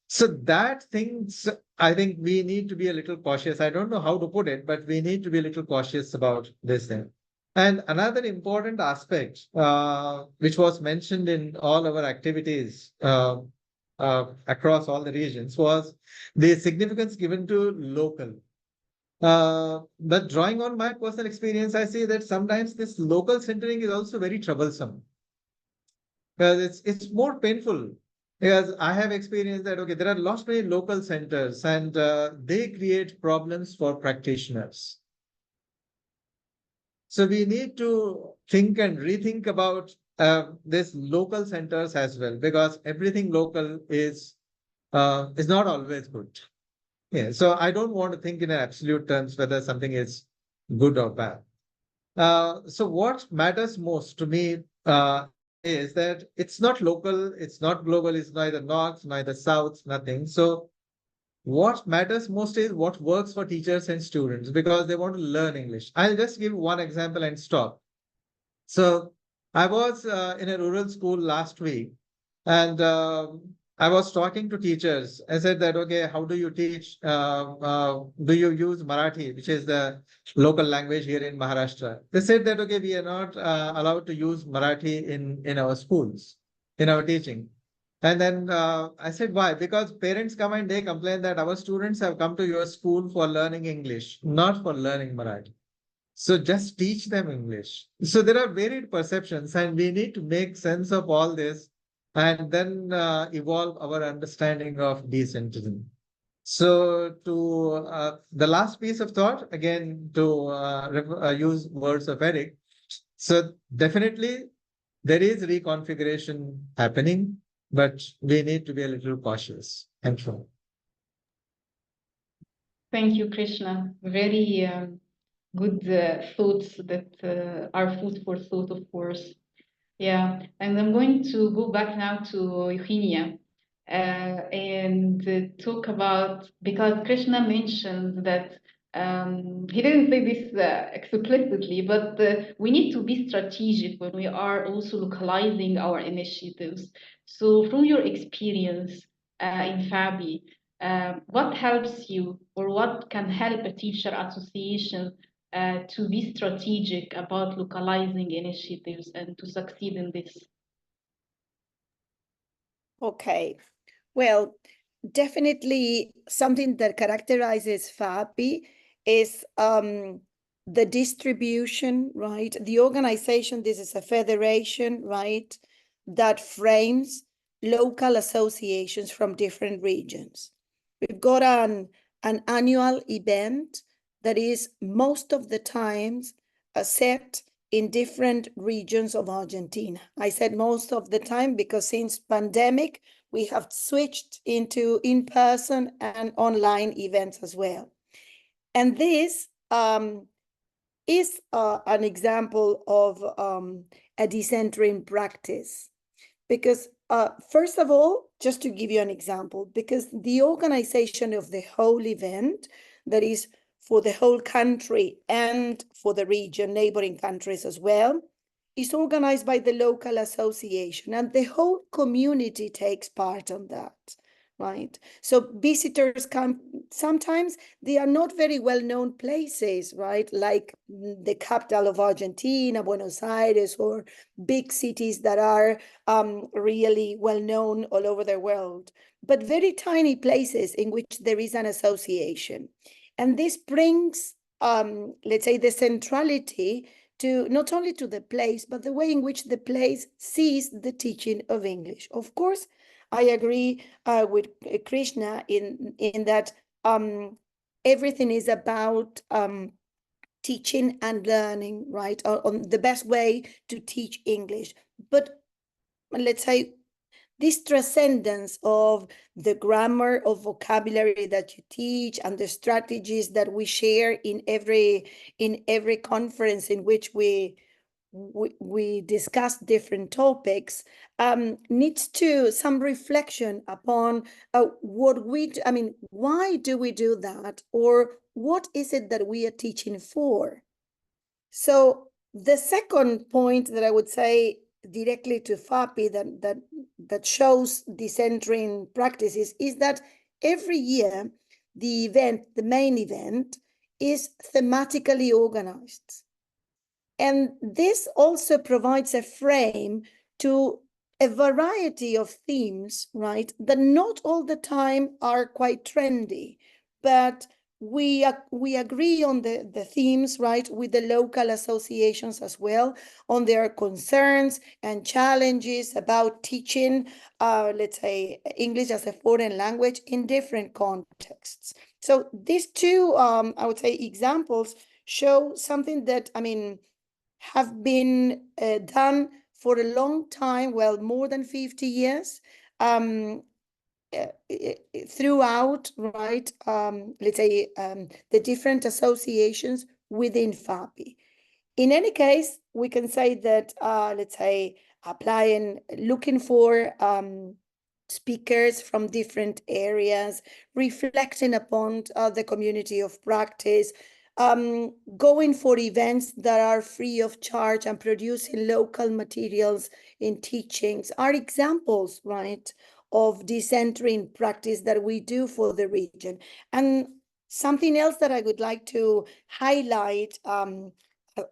So that things, I think we need to be a little cautious. I don't know how to put it, but we need to be a little cautious about this thing. And another important aspect, which was mentioned in all our activities across all the regions, was the significance given to local. But drawing on my personal experience, I see that sometimes this local centering is also very troublesome, because it's more painful. Because I have experienced that, okay, there are lots many local centers and they create problems for practitioners. So we need to think and rethink about this local centers as well, because everything local is not always good. Yeah, so I don't want to think in absolute terms whether something is good or bad. So what matters most to me is that it's not local, it's not global, it's neither north, neither south, nothing. So what matters most is what works for teachers and students, because they want to learn English. I'll just give one example and stop. So I was in a rural school last week, and I was talking to teachers. I said that, okay, how do you teach? Do you use Marathi, which is the local language here in Maharashtra? They said that, okay, we are not allowed to use Marathi in our schools, in our teaching. And then I said, why? Because parents come and they complain that our students have come to your school for learning English, not for learning Marathi. So just teach them English. So there are varied perceptions, and we need to make sense of all this and then evolve our understanding of decentrism. So to the last piece of thought, again, to use words of Eric. So definitely there is reconfiguration happening, but we need to be a little cautious. Thank you. Thank you, Krishna. Very good thoughts that are food for thought, of course. Yeah, and I'm going to go back now to Eugenia and talk about, because Krishna mentioned that he didn't say this explicitly, but we need to be strategic when we are also localizing our initiatives. So from your experience in FABI, what helps you, or what can help a teacher association to be strategic about localizing initiatives and to succeed in this? Okay, well, definitely something that characterizes FABI is the distribution, right? The organization, this is a federation, right, that frames local associations from different regions. We've got an annual event that is most of the times set in different regions of Argentina. I said most of the time because since pandemic, we have switched into in-person and online events as well. And this is an example of a decentering practice? Because first of all, just to give you an example, because the organization of the whole event, that is for the whole country and for the region, neighboring countries as well, is organized by the local association, and the whole community takes part on that, right? So visitors come, sometimes they are not very well-known places, right? Like the capital of Argentina, Buenos Aires, or big cities that are really well-known all over the world, but very tiny places in which there is an association. And this brings, let's say, the centrality to not only to the place, but the way in which the place sees the teaching of English. Of course, I agree with Krishna in that everything is about teaching and learning, right? On the best way to teach English. But let's say this transcendence of the grammar of vocabulary that you teach and the strategies that we share in every conference in which we discuss different topics, needs to some reflection upon what we do. I mean, why do we do that, or what is it that we are teaching for? So the second point that I would say directly to FAPI that shows decentering practices is that every year the main event, is thematically organized. And this also provides a frame to a variety of themes, right, that not all the time are quite trendy, but we agree on the themes, right, with the local associations as well, on their concerns and challenges about teaching, let's say, English as a foreign language in different contexts. So these two, I would say, examples show something that, I mean, have been done for a long time, well, more than 50 years, throughout, right, let's say, the different associations within FAPI. In any case, we can say that, let's say, looking for speakers from different areas, reflecting upon the community of practice, going for events that are free of charge and producing local materials in teachings are examples, right, of decentering practice that we do for the region. And something else that I would like to highlight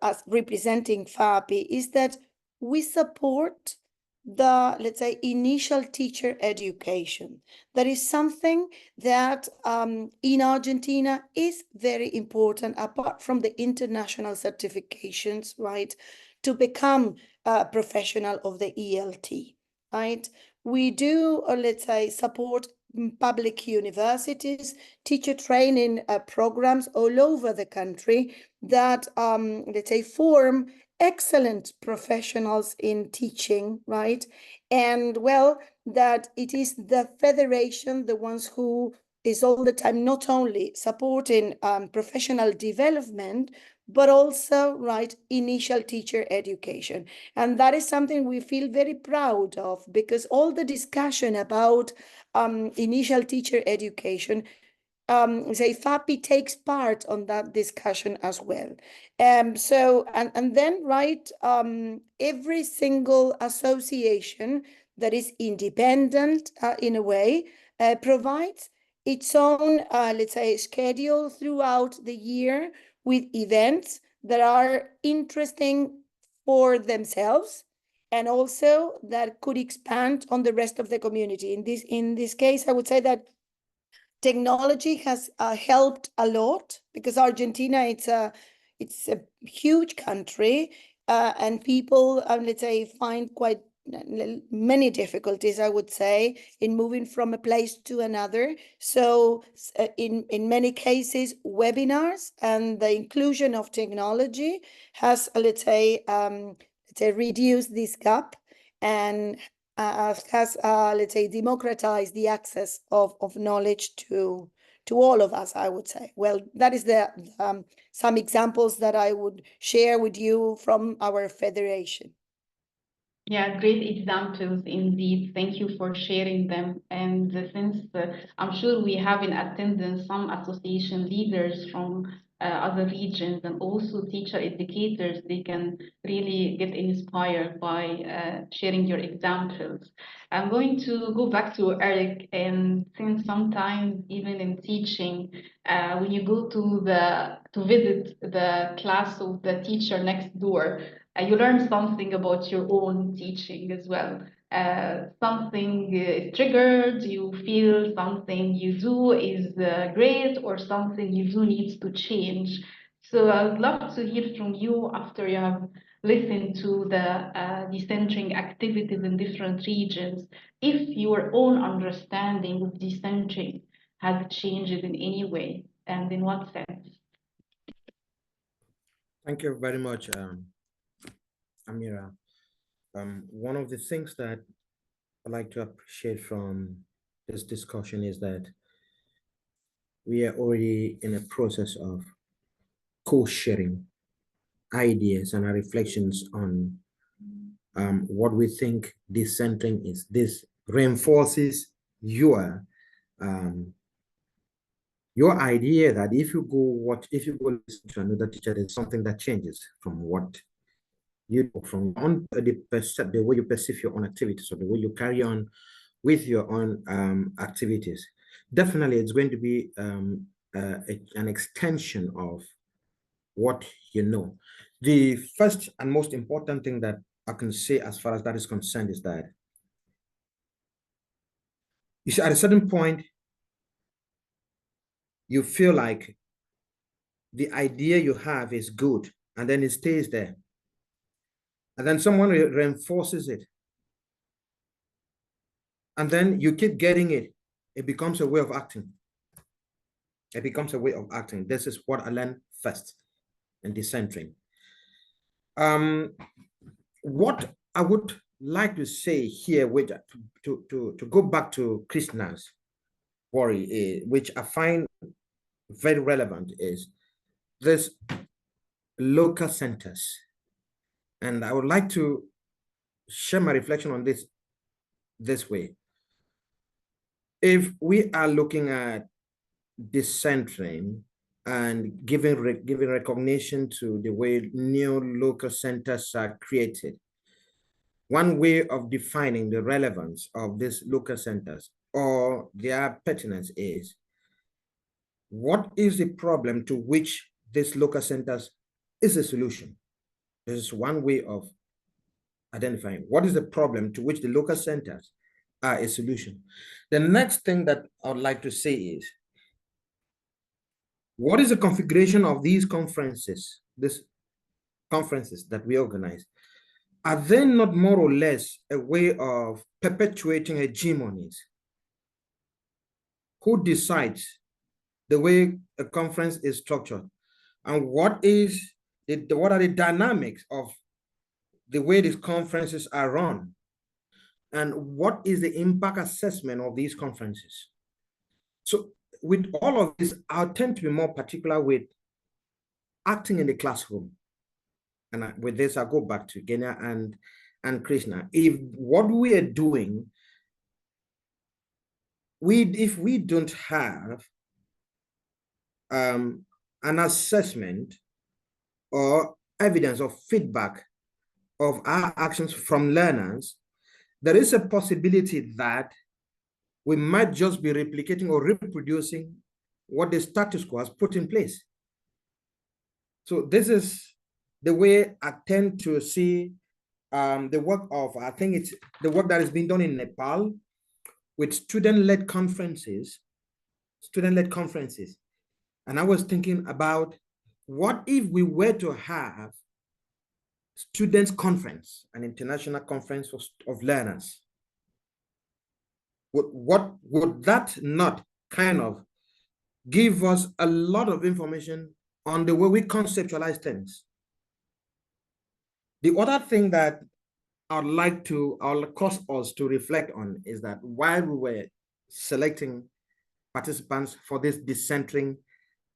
as representing FAPI is that we support the, let's say, initial teacher education. That is something that in Argentina is very important, apart from the international certifications, right, to become a professional of the ELT, right? We do, let's say, support public universities, teacher training programs all over the country that, let's say, form excellent professionals in teaching, right? And well, that it is the federation, the ones who is all the time not only supporting professional development, but also, right, initial teacher education. And that is something we feel very proud of, because all the discussion about initial teacher education, say FAPI takes part on that discussion as well. So, and then, right, every single association that is independent in a way provides its own, let's say, schedule throughout the year with events that are interesting for themselves and also that could expand on the rest of the community. In this case, I would say that technology has helped a lot, because Argentina, it's a huge country, and people, let's say, find quite many difficulties, I would say, in moving from a place to another. So in many cases, webinars and the inclusion of technology has, let's say, reduced this gap and has, let's say, democratized the access of knowledge to all of us, I would say. Well, that is the some examples that I would share with you from our federation. Yeah, great examples indeed. Thank you for sharing them. And since I'm sure we have in attendance some association leaders from other regions and also teacher educators, they can really get inspired by sharing your examples. I'm going to go back to Eric, and since sometimes even in teaching, when you go to visit the class of the teacher next door, you learn something about your own teaching as well. Something is triggered, you feel something you do is great or something you do needs to change. So I would love to hear from you after you have listened to the decentering activities in different regions, if your own understanding of decentering has changed in any way, and in what sense? Thank you very much, Amira. One of the things that I like to appreciate from this discussion is that we are already in a process of co-sharing ideas and our reflections on what we think decentering is. This reinforces um, your idea that if you go listen to another teacher, there's something that changes from what you do, from on the way you perceive your own activities or the way you carry on with your own activities. Definitely, it's going to be an extension of what you know. The first and most important thing that I can say as far as that is concerned is that you see, at a certain point, you feel like the idea you have is good, and then it stays there. And then someone reinforces it. And then you keep getting it. It becomes a way of acting. It becomes a way of acting. This is what I learned first in decentering. What I would like to say here, which to go back to Krishna's worry, which I find very relevant, is this local centers. And I would like to share my reflection on this way. If we are looking at decentering and giving recognition to the way new local centers are created, one way of defining the relevance of these local centers or their pertinence is, what is the problem to which these local centers is a solution? This is one way of identifying what is the problem to which the local centers are a solution. The next thing that I would like to say is, what is the configuration of these conferences that we organize? Are they not more or less a way of perpetuating hegemonies? Who decides the way a conference is structured? And what are the dynamics of the way these conferences are run? And what is the impact assessment of these conferences? So with all of this, I'll tend to be more particular with acting in the classroom. And with this, I'll go back to Genya and Krishna. If what we are doing, if we don't have an assessment or evidence or feedback of our actions from learners, there is a possibility that we might just be replicating or reproducing what the status quo has put in place. So this is the way I tend to see the work of, I think it's the work that is being done in Nepal with student-led conferences. And I was thinking about, what if we were to have students' conference, an international conference of learners? What would that not kind of give us a lot of information on the way we conceptualize things? The other thing that I'll cause us to reflect on is that while we were selecting participants for this decentering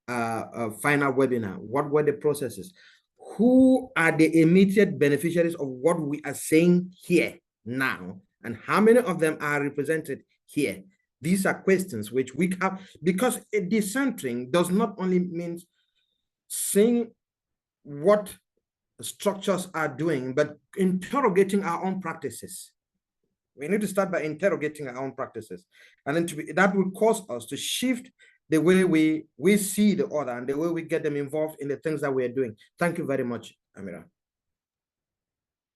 final webinar, what were the processes? who are the immediate beneficiaries of what we are saying here now, and how many of them are represented here? These are questions which we have, because a decentering does not only mean saying what structures are doing, but interrogating our own practices. We need to start by interrogating our own practices. And then that will cause us to shift the way we see the other and the way we get them involved in the things that we are doing. Thank you very much, Amira.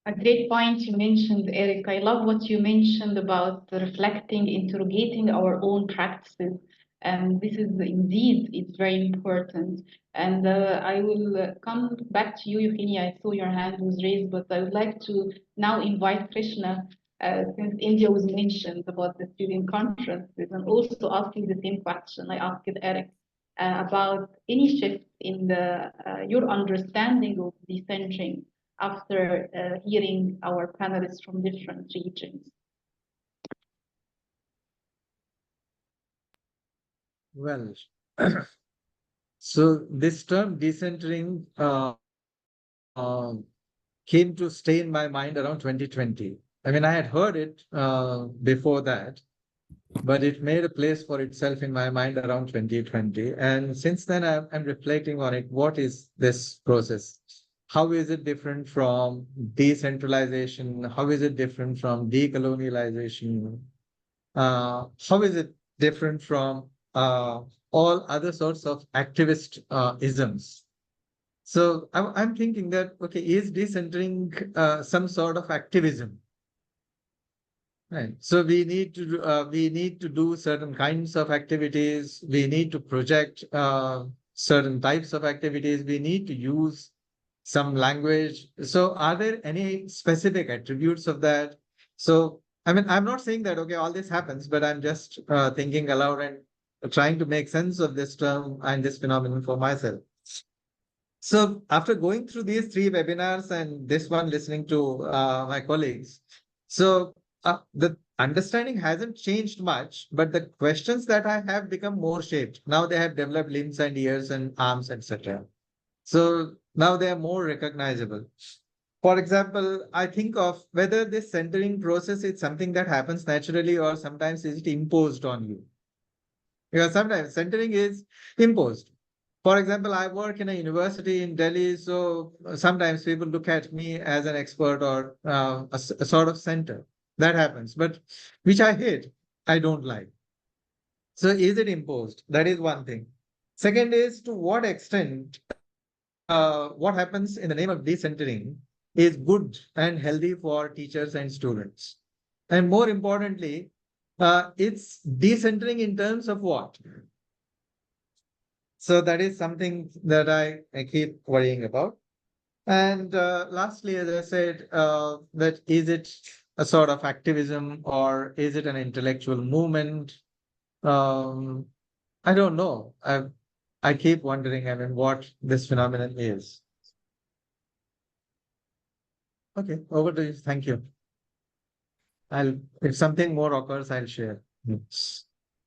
A great point you mentioned, Eric. I love what you mentioned about reflecting, interrogating our own practices. And this is indeed, it's very important. And I will come back to you, Eugenia. I saw your hand was raised, but I would like to now invite Krishna, since India was mentioned about the student conferences, and also asking the same question I asked Eric about any shift in the your understanding of decentering after hearing our panelists from different regions. Well, so this term decentering came to stay in my mind around 2020. I mean, I had heard it before that, but it made a place for itself in my mind around 2020. And since then, I'm reflecting on it. What is this process? How is it different from decentralization? How is it different from decolonialization? How is it different from all other sorts of activist isms? So I'm thinking that, okay, is decentering some sort of activism? Right. So we need to do certain kinds of activities. We need to project certain types of activities. We need to use some language. So are there any specific attributes of that? So I mean, I'm not saying that okay, all this happens, but I'm just thinking aloud and trying to make sense of this term and this phenomenon for myself. So after going through these 3 webinars and this one listening to my colleagues, so the understanding hasn't changed much, but the questions that I have become more shaped. Now they have developed limbs and ears and arms, etc. So now they are more recognizable. For example, I think of whether this centering process is something that happens naturally or sometimes is it imposed on you. Because sometimes centering is imposed. For example, I work in a university in Delhi, so sometimes people look at me as an expert or a sort of center. That happens, but which I hate, I don't like. So is it imposed? That is one thing. Second is to what extent what happens in the name of decentering is good and healthy for teachers and students. And more importantly, it's decentering in terms of what? So that is something that I keep worrying about. And lastly, as I said, that is it a sort of activism or is it an intellectual movement? I don't know. I keep wondering, I mean, what this phenomenon is. Okay, over to you. Thank you. If something more occurs, I'll share.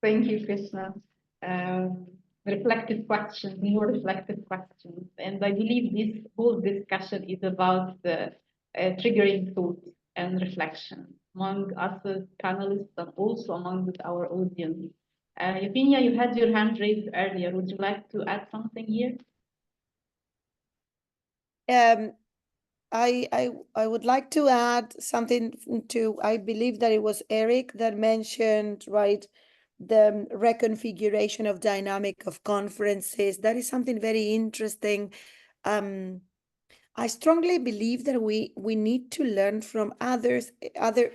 Thank you, Krishna. Reflective questions, more reflective questions. And I believe this whole discussion is about the triggering thought and reflection among us as panelists and also among our audience. Eugenia, you had your hand raised earlier. Would you like to add something here? I would like to add something to, I believe that it was Eric that mentioned, right, the reconfiguration of dynamic of conferences. That is something very interesting. I strongly believe that we need to learn from other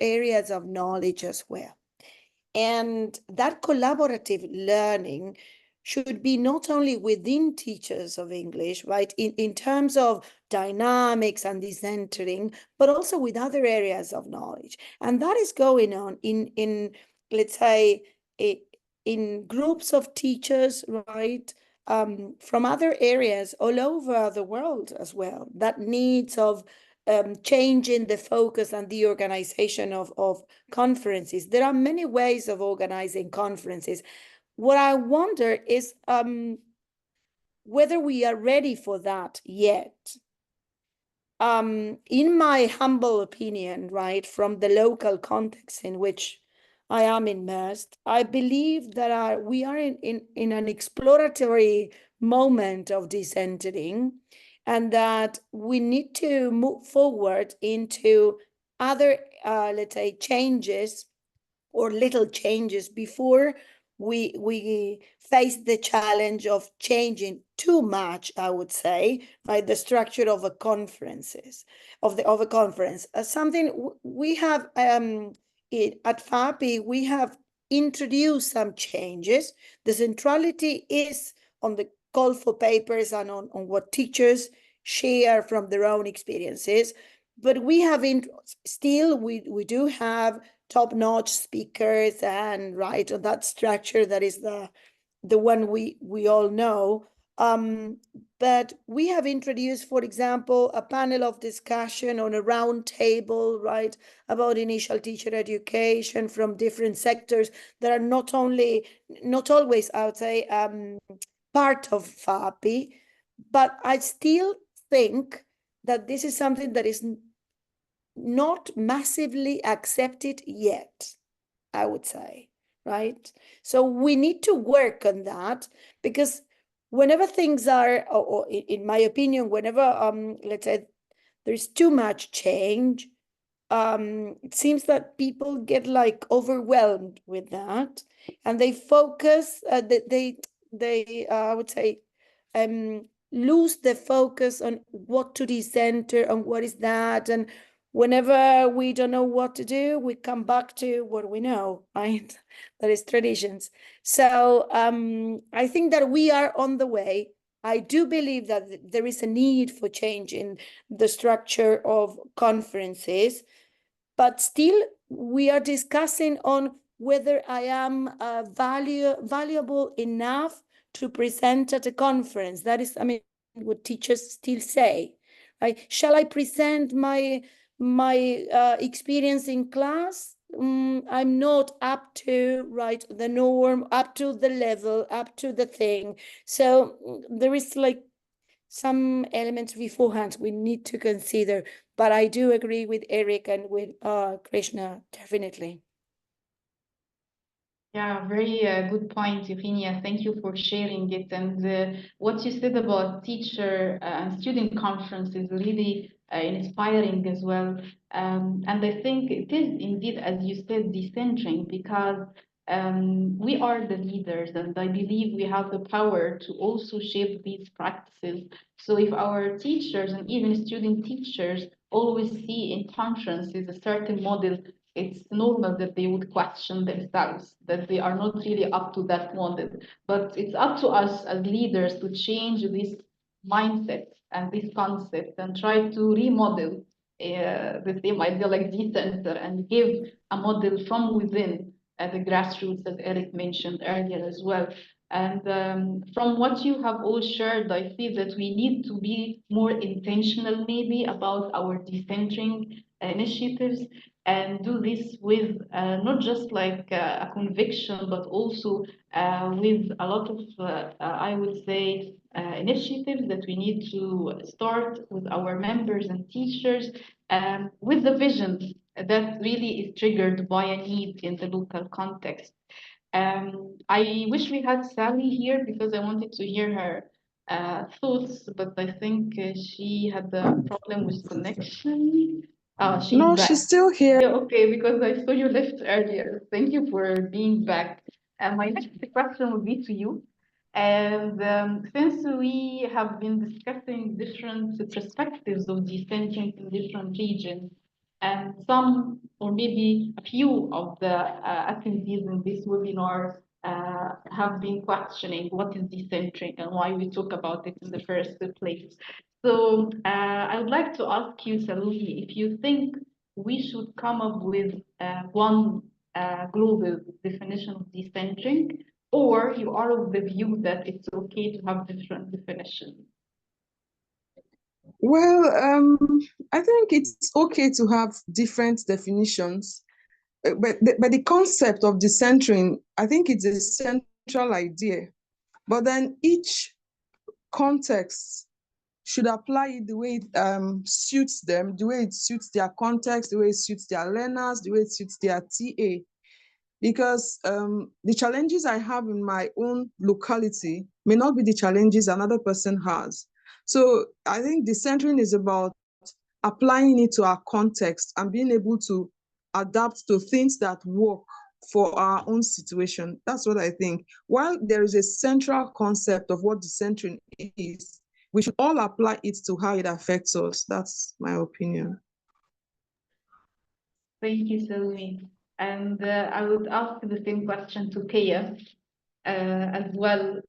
areas of knowledge as well. And that collaborative learning should be not only within teachers of English, right, in terms of dynamics and decentering, but also with other areas of knowledge. And that is going on in let's say, in groups of teachers, right, from other areas all over the world as well, that needs of changing the focus and the organization of conferences. There are many ways of organizing conferences. What I wonder is whether we are ready for that yet. in my humble opinion, right, from the local context in which I am immersed, I believe that we are in an exploratory moment of decentering, and that we need to move forward into other, let's say, changes or little changes before we face the challenge of changing too much, I would say, right, the structure of a conferences of a conference. Something we have at FAPI, we have introduced some changes. The centrality is on the call for papers and on what teachers share from their own experiences. But we have still we do have top-notch speakers, and right on that structure that is the one we all know. But we have introduced, for example, a panel of discussion on a round table, right, about initial teacher education from different sectors that are not always, I would say, part of FAPI. But I still think that this is something that is not massively accepted yet, I would say, right? So we need to work on that, because whenever things are, or in my opinion, whenever let's say there's too much change, it seems that people get like overwhelmed with that, and they focus, they I would say, lose the focus on what to decenter and what is that. And whenever we don't know what to do, we come back to what we know, right? That is traditions. So I think that we are on the way. I do believe that there is a need for change in the structure of conferences, but still we are discussing on whether I am valuable enough to present at a conference. That is, I mean, what teachers still say, right? Shall I present my experience in class? I'm not up to, right, the norm, up to the level, up to the thing. So there is like some elements beforehand we need to consider. But I do agree with Eric and with Krishna, definitely. Yeah, very good point, Eugenia. Thank you for sharing it. And what you said about teacher and student conference is really inspiring as well. And I think it is indeed, as you said, decentering, because we are the leaders, and I believe we have the power to also shape these practices. So if our teachers and even student teachers always see in conferences a certain model, it's normal that they would question themselves, that they are not really up to that model. But it's up to us as leaders to change this mindset and this concept and try to remodel the same idea like decenter, and give a model from within the grassroots, as Eric mentioned earlier as well. And from what you have all shared, I feel that we need to be more intentional maybe about our decentering initiatives, and do this with not just like a conviction, but also with a lot of, I would say, initiatives that we need to start with our members and teachers, with the vision that really is triggered by a need in the local context. I wish we had Sally here because I wanted to hear her thoughts, but I think she had a problem with connection. Oh, she's No, back. she's still here. Yeah, okay, because I saw you left earlier. Thank you for being back. My next question would be to you. And since we have been discussing different perspectives of dissenting in different regions, and some or maybe a few of the attendees in this webinar have been questioning what is decentering and why we talk about it in the first place. So I would like to ask you, Salumi, if you think we should come up with one global definition of decentering, or you are of the view that it's okay to have different definitions? Well, I think it's okay to have different definitions, but the concept of decentering, I think it's a central idea. But then each context should apply it the way it suits them, the way it suits their context, the way it suits their learners, the way it suits their TA. Because the challenges I have in my own locality may not be the challenges another person has. So I think decentering is about applying it to our context and being able to adapt to things that work for our own situation. That's what I think. While there is a central concept of what decentering is, we should all apply it to how it affects us. That's my opinion. Thank you, Salome. And I would ask the same question to Pia as well.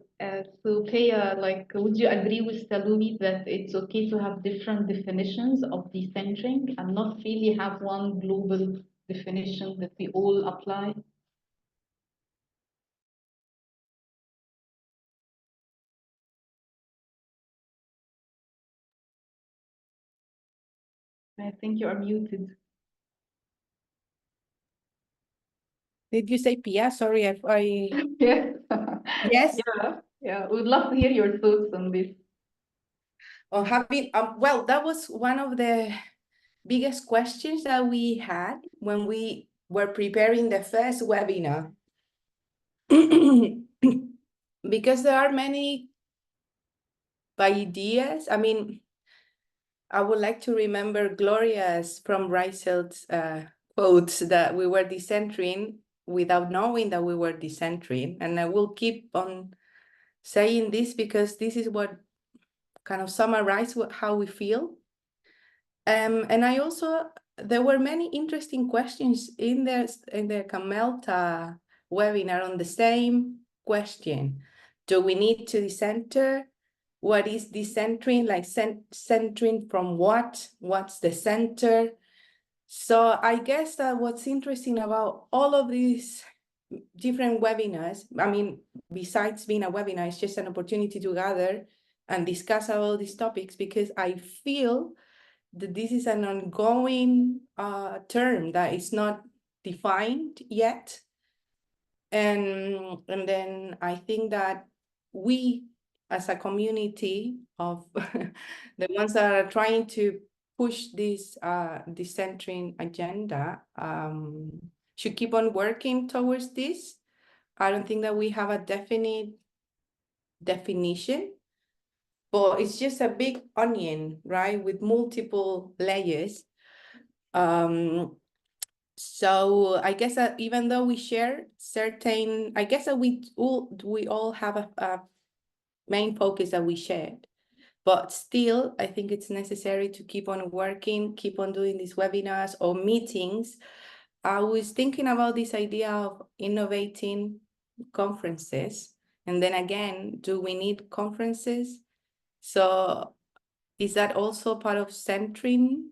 So Pia, like, would you agree with Salome that it's okay to have different definitions of decentering and not really have one global definition that we all apply? I think you are muted. Did you say Pia? Sorry, I Yes. yes. Yeah. We'd love to hear your thoughts on this. On having well, that was one of the biggest questions that we had when we were preparing the first webinar. Because there are many ideas. I mean, I would like to remember Gloria's from Reisel's quotes that we were decentering without knowing that we were decentering. And I will keep on saying this because this is what kind of summarizes how we feel. And I also, there were many interesting questions in the Camelta webinar on the same question. Do we need to decenter? What is decentering? Like centering from what? What's the center? So I guess that what's interesting about all of these different webinars, I mean, besides being a webinar, it's just an opportunity to gather and discuss all these topics because I feel that this is an ongoing term that is not defined yet. And then I think that we as a community of the ones that are trying to push this decentering agenda should keep on working towards this. I don't think that we have a definite definition, but it's just a big onion, right, with multiple layers. So I guess that even though we share certain, I guess that we all have a main focus that we shared, but still, I think it's necessary to keep on working, keep on doing these webinars or meetings. I was thinking about this idea of innovating conferences. And then again, do we need conferences? So is that also part of centering?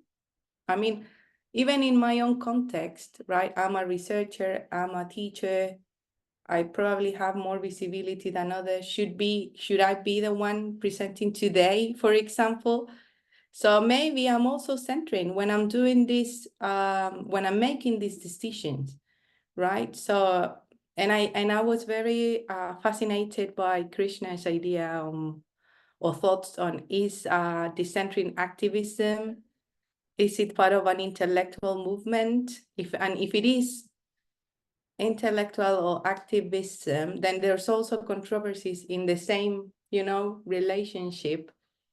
I mean, even in my own context, right? I'm a researcher, I'm a teacher. I probably have more visibility than others. Should I be the one presenting today, for example? So maybe I'm also centering when I'm doing this, when I'm making these decisions, right? So, and I was very fascinated by Krishna's idea or thoughts on is decentering activism. Is it part of an intellectual movement? If it is intellectual or activism, then there's also controversies in the same, relationship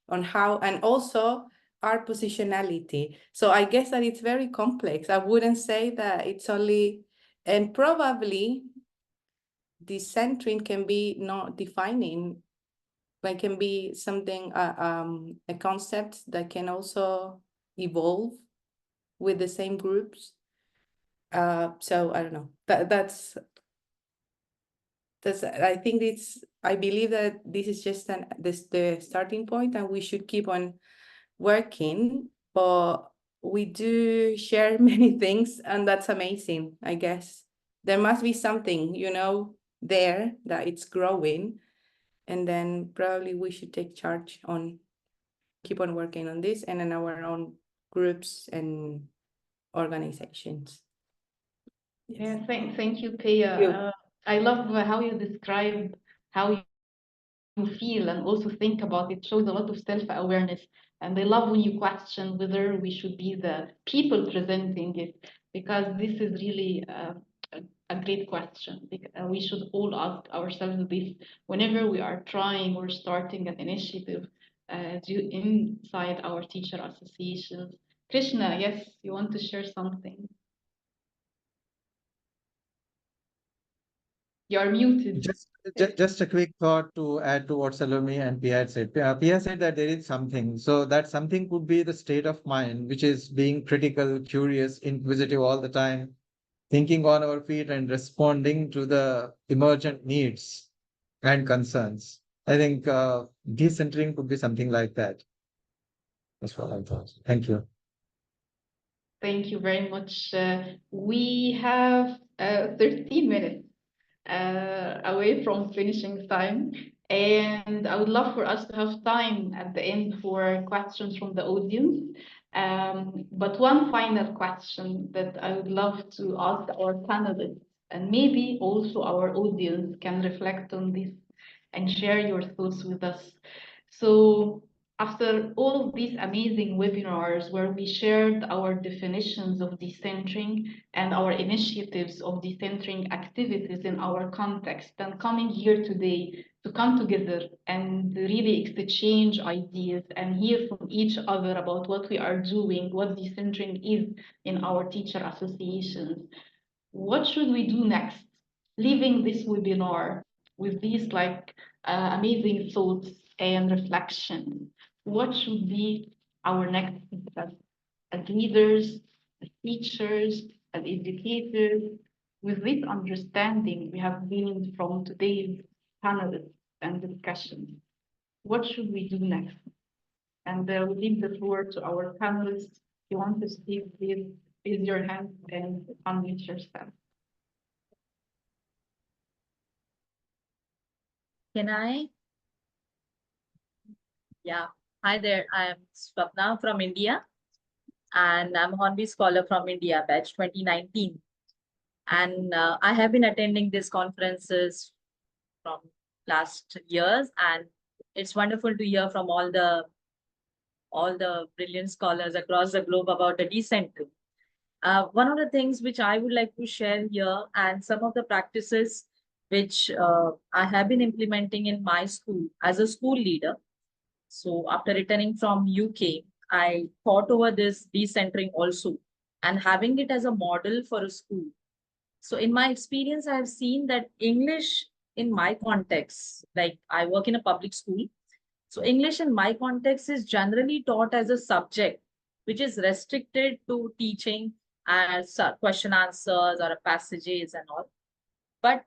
on how, and also our positionality. So I guess that it's very complex. I wouldn't say that it's only, and probably decentering can be not defining, but can be something, a concept that can also evolve with the same groups. So I don't know. That's I think I believe that this is just the starting point, and we should keep on working. But we do share many things, and that's amazing. I guess there must be something, there that it's growing, and then probably we should take charge on keep on working on this and in our own groups and organizations. Yes. Yeah, thank you, Pia. I love how you describe how you feel and also think about it shows a lot of self-awareness. And I love when you question whether we should be the people presenting it, because this is really a great question. We should all ask ourselves this whenever we are trying or starting an initiative inside our teacher associations. Krishna, yes, you want to share something? You're muted. Just a quick thought to add to what Salome and Pia said. Pia said that there is something. So that something could be the state of mind, which is being critical, curious, inquisitive all the time, thinking on our feet and responding to the emergent needs and concerns. I think decentering could be something like that. That's what I thought. Thank you. Thank you very much. We have 13 minutes away from finishing time, and I would love for us to have time at the end for questions from the audience. But one final question that I would love to ask our panelists, and maybe also our audience can reflect on this and share your thoughts with us. So after all of these amazing webinars where we shared our definitions of decentering and our initiatives of decentering activities in our context, and coming here today to come together and really exchange ideas and hear from each other about what we are doing, what decentering is in our teacher associations, what should we do next? Leaving this webinar with these amazing thoughts and reflections, what should be our next step as leaders, as teachers, as educators? With this understanding we have gained from today's panelists and discussions, what should we do next? And we leave the floor to our panelists. If you want to speak, please raise your hand and unmute yourself. Can I? Yeah. Hi there. I'm Swapna from India, and I'm a Hornby Scholar from India, batch 2019. And I have been attending these conferences from last years, and it's wonderful to hear from all the brilliant scholars across the globe about the decentering. One of the things which I would like to share here, and some of the practices which I have been implementing in my school as a school leader. So after returning from UK, I thought over this decentering also and having it as a model for a school. So in my experience, I have seen that English in my context, like I work in a public school. So English in my context is generally taught as a subject, which is restricted to teaching as question answers or passages and all. But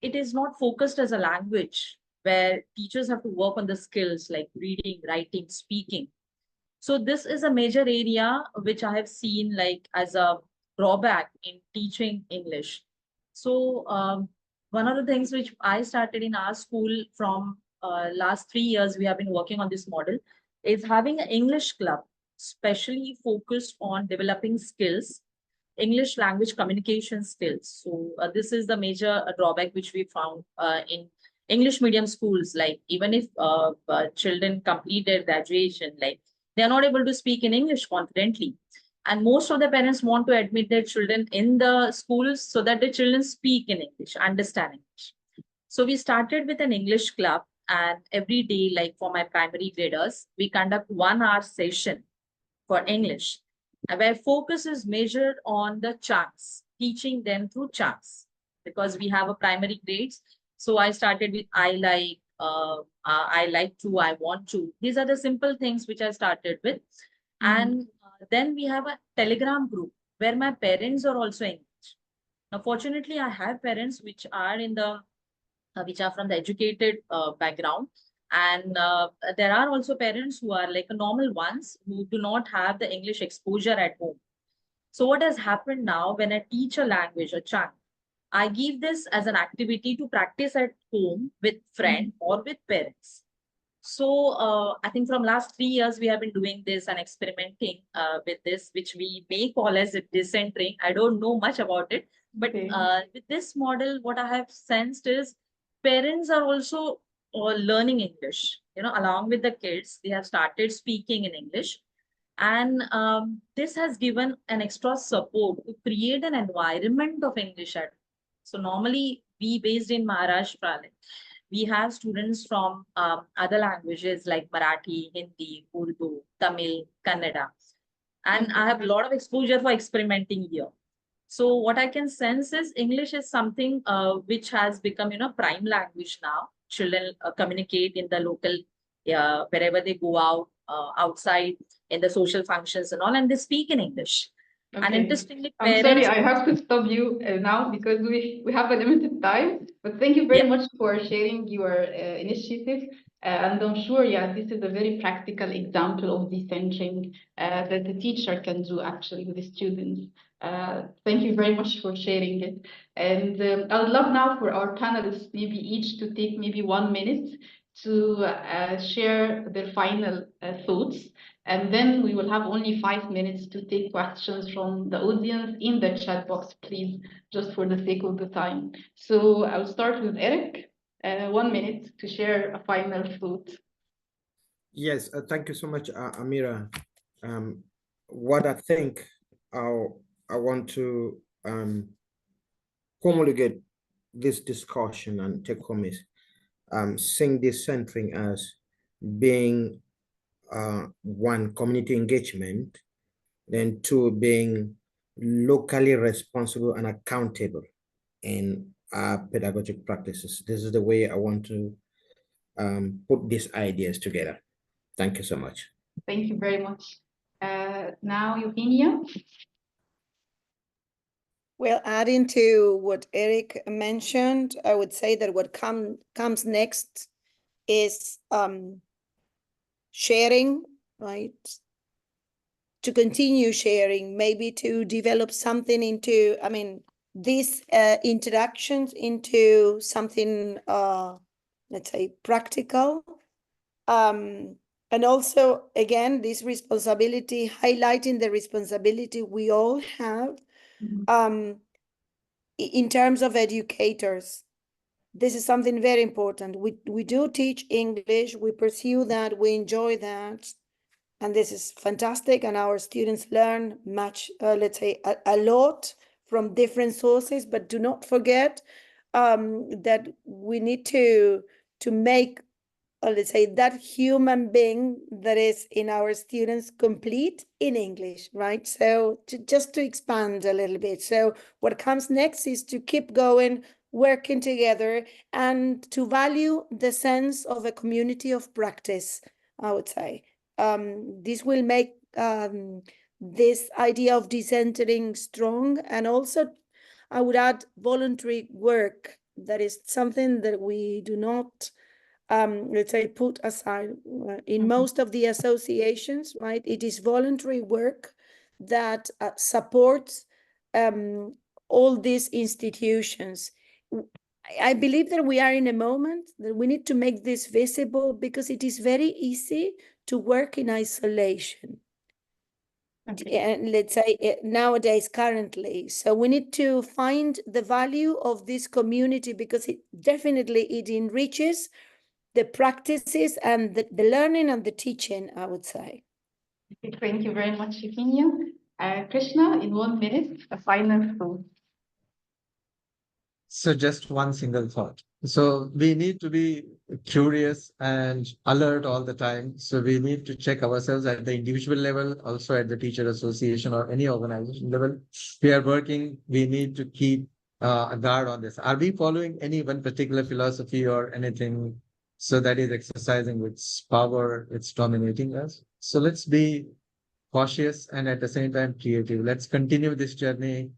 it is not focused as a language where teachers have to work on the skills like reading, writing, speaking. So this is a major area which I have seen like as a drawback in teaching English. So one of the things which I started in our school from last 3 years, we have been working on this model, is having an English club, specially focused on developing skills, English language communication skills. So this is the major drawback which we found in English medium schools. Like even if children complete their graduation, like they are not able to speak in English confidently. And most of the parents want to admit their children in the schools so that the children speak in English, understand English. So we started with an English club, and every day, like for my primary graders, we conduct 1 hour session for English, where focus is measured on the chunks, teaching them through chunks, because we have a primary grades. So I started with I like to, I want to. These are the simple things which I started with. And then we have a Telegram group where my parents are also engaged. Now, fortunately, I have parents which are in the which are from the educated background. And there are also parents who are like normal ones who do not have the English exposure at home. So what has happened now, when I teach a language, a chunk, I give this as an activity to practice at home with friend or with parents. So I think from last 3 years, we have been doing this and experimenting with this, which we may call as decentering. I don't know much about it, but with this model, what I have sensed is parents are also or learning English. Along with the kids, they have started speaking in English. And this has given an extra support to create an environment of English at. So normally we based in Maharashtra, we have students from other languages like Marathi, Hindi, Urdu, Tamil, Kannada. And I have a lot of exposure for experimenting here. So what I can sense is English is something which has become, prime language now. Children communicate in the local, wherever they go out, outside, in the social functions and all, and they speak in English. And Okay. interestingly, I'm sorry, parents. I have to stop you now because we have a limited time. But thank you very Yeah. much for sharing your initiative. And I'm sure, yeah, this is a very practical example of decentering that the teacher can do actually with the students. Thank you very much for sharing it. And I would love now for our panelists, maybe each to take maybe 1 minute to share their final thoughts. And then we will have only 5 minutes to take questions from the audience in the chat box, please, just for the sake of the time. So I'll start with Eric. 1 minute to share a final thought. Yes, thank you so much, Amira. What I think I want to promulgate this discussion and take home is seeing decentering as being one, community engagement, then two, being locally responsible and accountable in our pedagogic practices. This is the way I want to put these ideas together. Thank you so much. Thank you very much. Now, Eugenia. Well, adding to what Eric mentioned, I would say that what comes next is sharing, right? To continue sharing, maybe to develop something into, these interactions into something, let's say, practical. And also, again, this responsibility, highlighting the responsibility we all have in terms of educators. This is something very important. We do teach English, we pursue that, we enjoy that, and this is fantastic. And our students learn much, let's say, a lot from different sources. But do not forget that we need to make, let's say, that human being that is in our students complete in English, right? So just to expand a little bit. So what comes next is to keep going, working together, and to value the sense of a community of practice, I would say. This will make this idea of decentering strong. And also, I would add voluntary work. That is something that we do not let's say, put aside in most of the associations, right? It is voluntary work that supports all these institutions. I believe that we are in a moment that we need to make this visible because it is very easy to work in isolation. And let's say nowadays, currently. So we need to find the value of this community because it definitely it enriches the practices and the learning and the teaching, I would say. Thank you very much, Eugenia. Krishna, in 1 minute, a final thought. So just one single thought. So we need to be curious and alert all the time. So we need to check ourselves at the individual level, also at the teacher association or any organization level. We are working, we need to keep a guard on this. Are we following any one particular philosophy or anything so that is exercising its power, it's dominating us? So let's be cautious and at the same time creative. Let's continue this journey.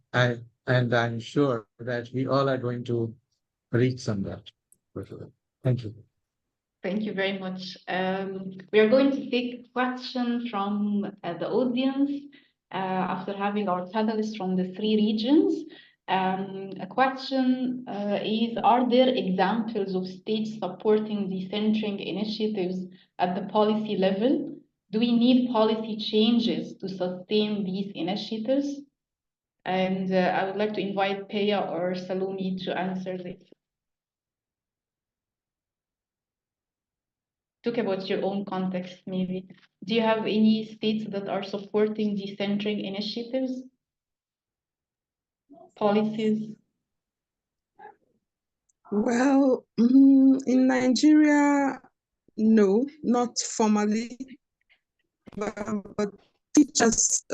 And I'm sure that we all are going to reach somewhere. Thank you. Thank you very much. We are going to take questions from the audience after having our panelists from the 3 regions. A question is, are there examples of states supporting decentering initiatives at the policy level? Do we need policy changes to sustain these initiatives? And I would like to invite Peya or Saloni to answer this. talk about your own context, maybe. Do you have any states that are supporting decentering initiatives, policies? Well, in Nigeria, no, not formally, but teachers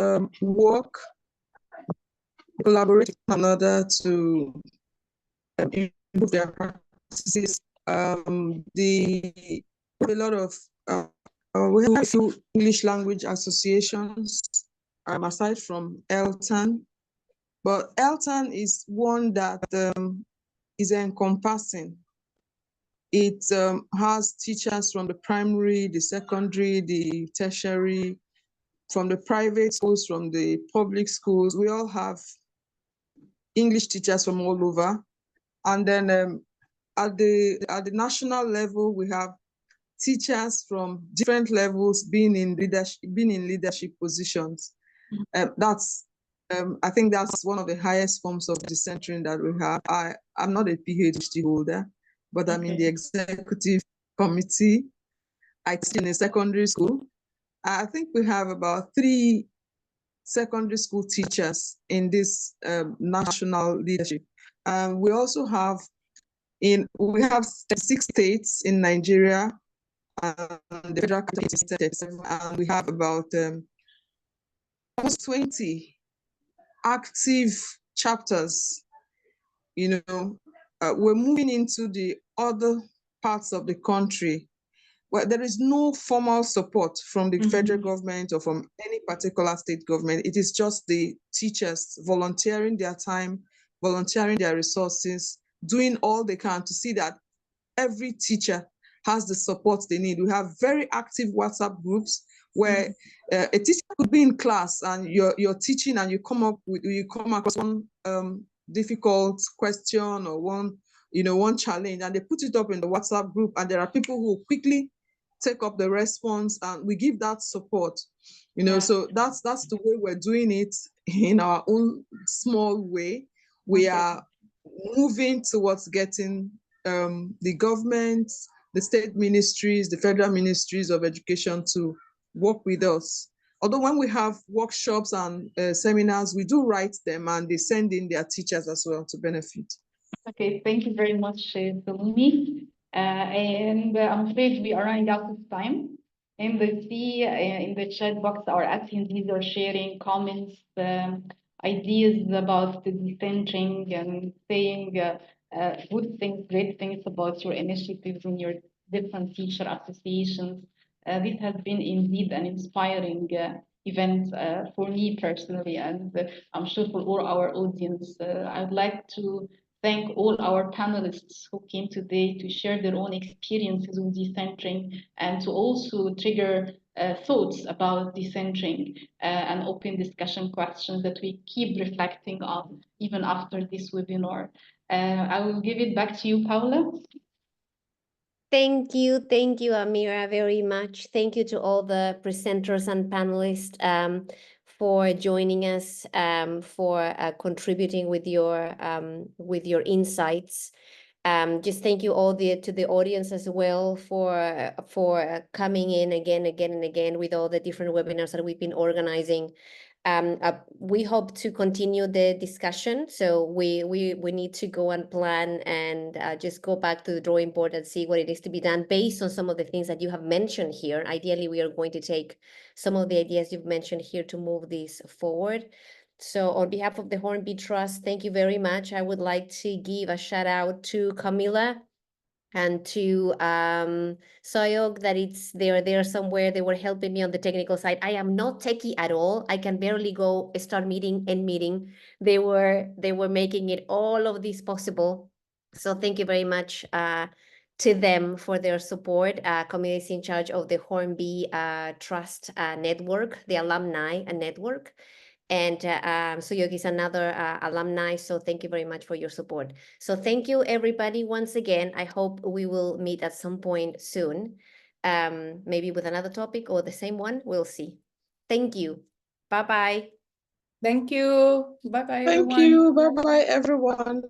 work, collaborate with one another to improve their practices. A lot of we have a few English language associations aside from ELTAN, but ELTAN is one that is encompassing. It has teachers from the primary, the secondary, the tertiary, from the private schools, from the public schools. We all have English teachers from all over. And then at the national level, we have teachers from different levels being in leadership positions. I think that's one of the highest forms of decentering that we have. I'm not a PhD holder, but I'm in the executive committee. I teach in a secondary school. I think we have about 3 secondary school teachers in this national leadership. We also have 6 states in Nigeria, and the federal capital is 37, and we have about almost 20 active chapters. We're moving into the other parts of the country where there is no formal support from the federal government or from any particular state government. It is just the teachers volunteering their time, volunteering their resources, doing all they can to see that every teacher has the support they need. We have very active WhatsApp groups where a teacher could be in class and you're teaching and you come across one difficult question or one challenge, and they put it up in the WhatsApp group, and there are people who quickly take up the response, and we give that support. So that's the way we're doing it in our own small way. We are moving towards getting the government, the state ministries, the federal ministries of education to work with us. Although when we have workshops and seminars, we do write them and they send in their teachers as well to benefit. Okay, thank you very much, Salome. And I'm afraid we are running out of time. And I see in the chat box our attendees are sharing comments, ideas about the decentering and saying good things, great things about your initiatives and your different teacher associations. This has been indeed an inspiring event for me personally, and I'm sure for all our audience. I'd like to thank all our panelists who came today to share their own experiences with decentering and to also trigger thoughts about decentering and open discussion questions that we keep reflecting on even after this webinar. I will give it back to you, Paula. Thank you, Amira, very much. Thank you to all the presenters and panelists for joining us, for contributing with your insights. Just thank you all to the audience as well for coming in again and again with all the different webinars that we've been organizing. We hope to continue the discussion, so we need to go and plan and just go back to the drawing board and see what it is to be done based on some of the things that you have mentioned here. Ideally, we are going to take some of the ideas you've mentioned here to move this forward. So on behalf of the Hornby Trust, thank you very much. I would like to give a shout out to Camila and to Soyog, that they're there somewhere. They were helping me on the technical side. I am not techie at all. I can barely go start meeting. They were making it all of this possible. So thank you very much to them for their support. Communities in charge of the Hornby Trust network, the alumni network. And Suyog is another alumni, so thank you very much for your support. So thank you, everybody, once again. I hope we will meet at some point soon, maybe with another topic or the same one. We'll see. Thank you. Bye-bye. Thank you. Bye-bye, everyone. Thank you. Bye-bye, everyone.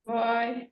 Bye.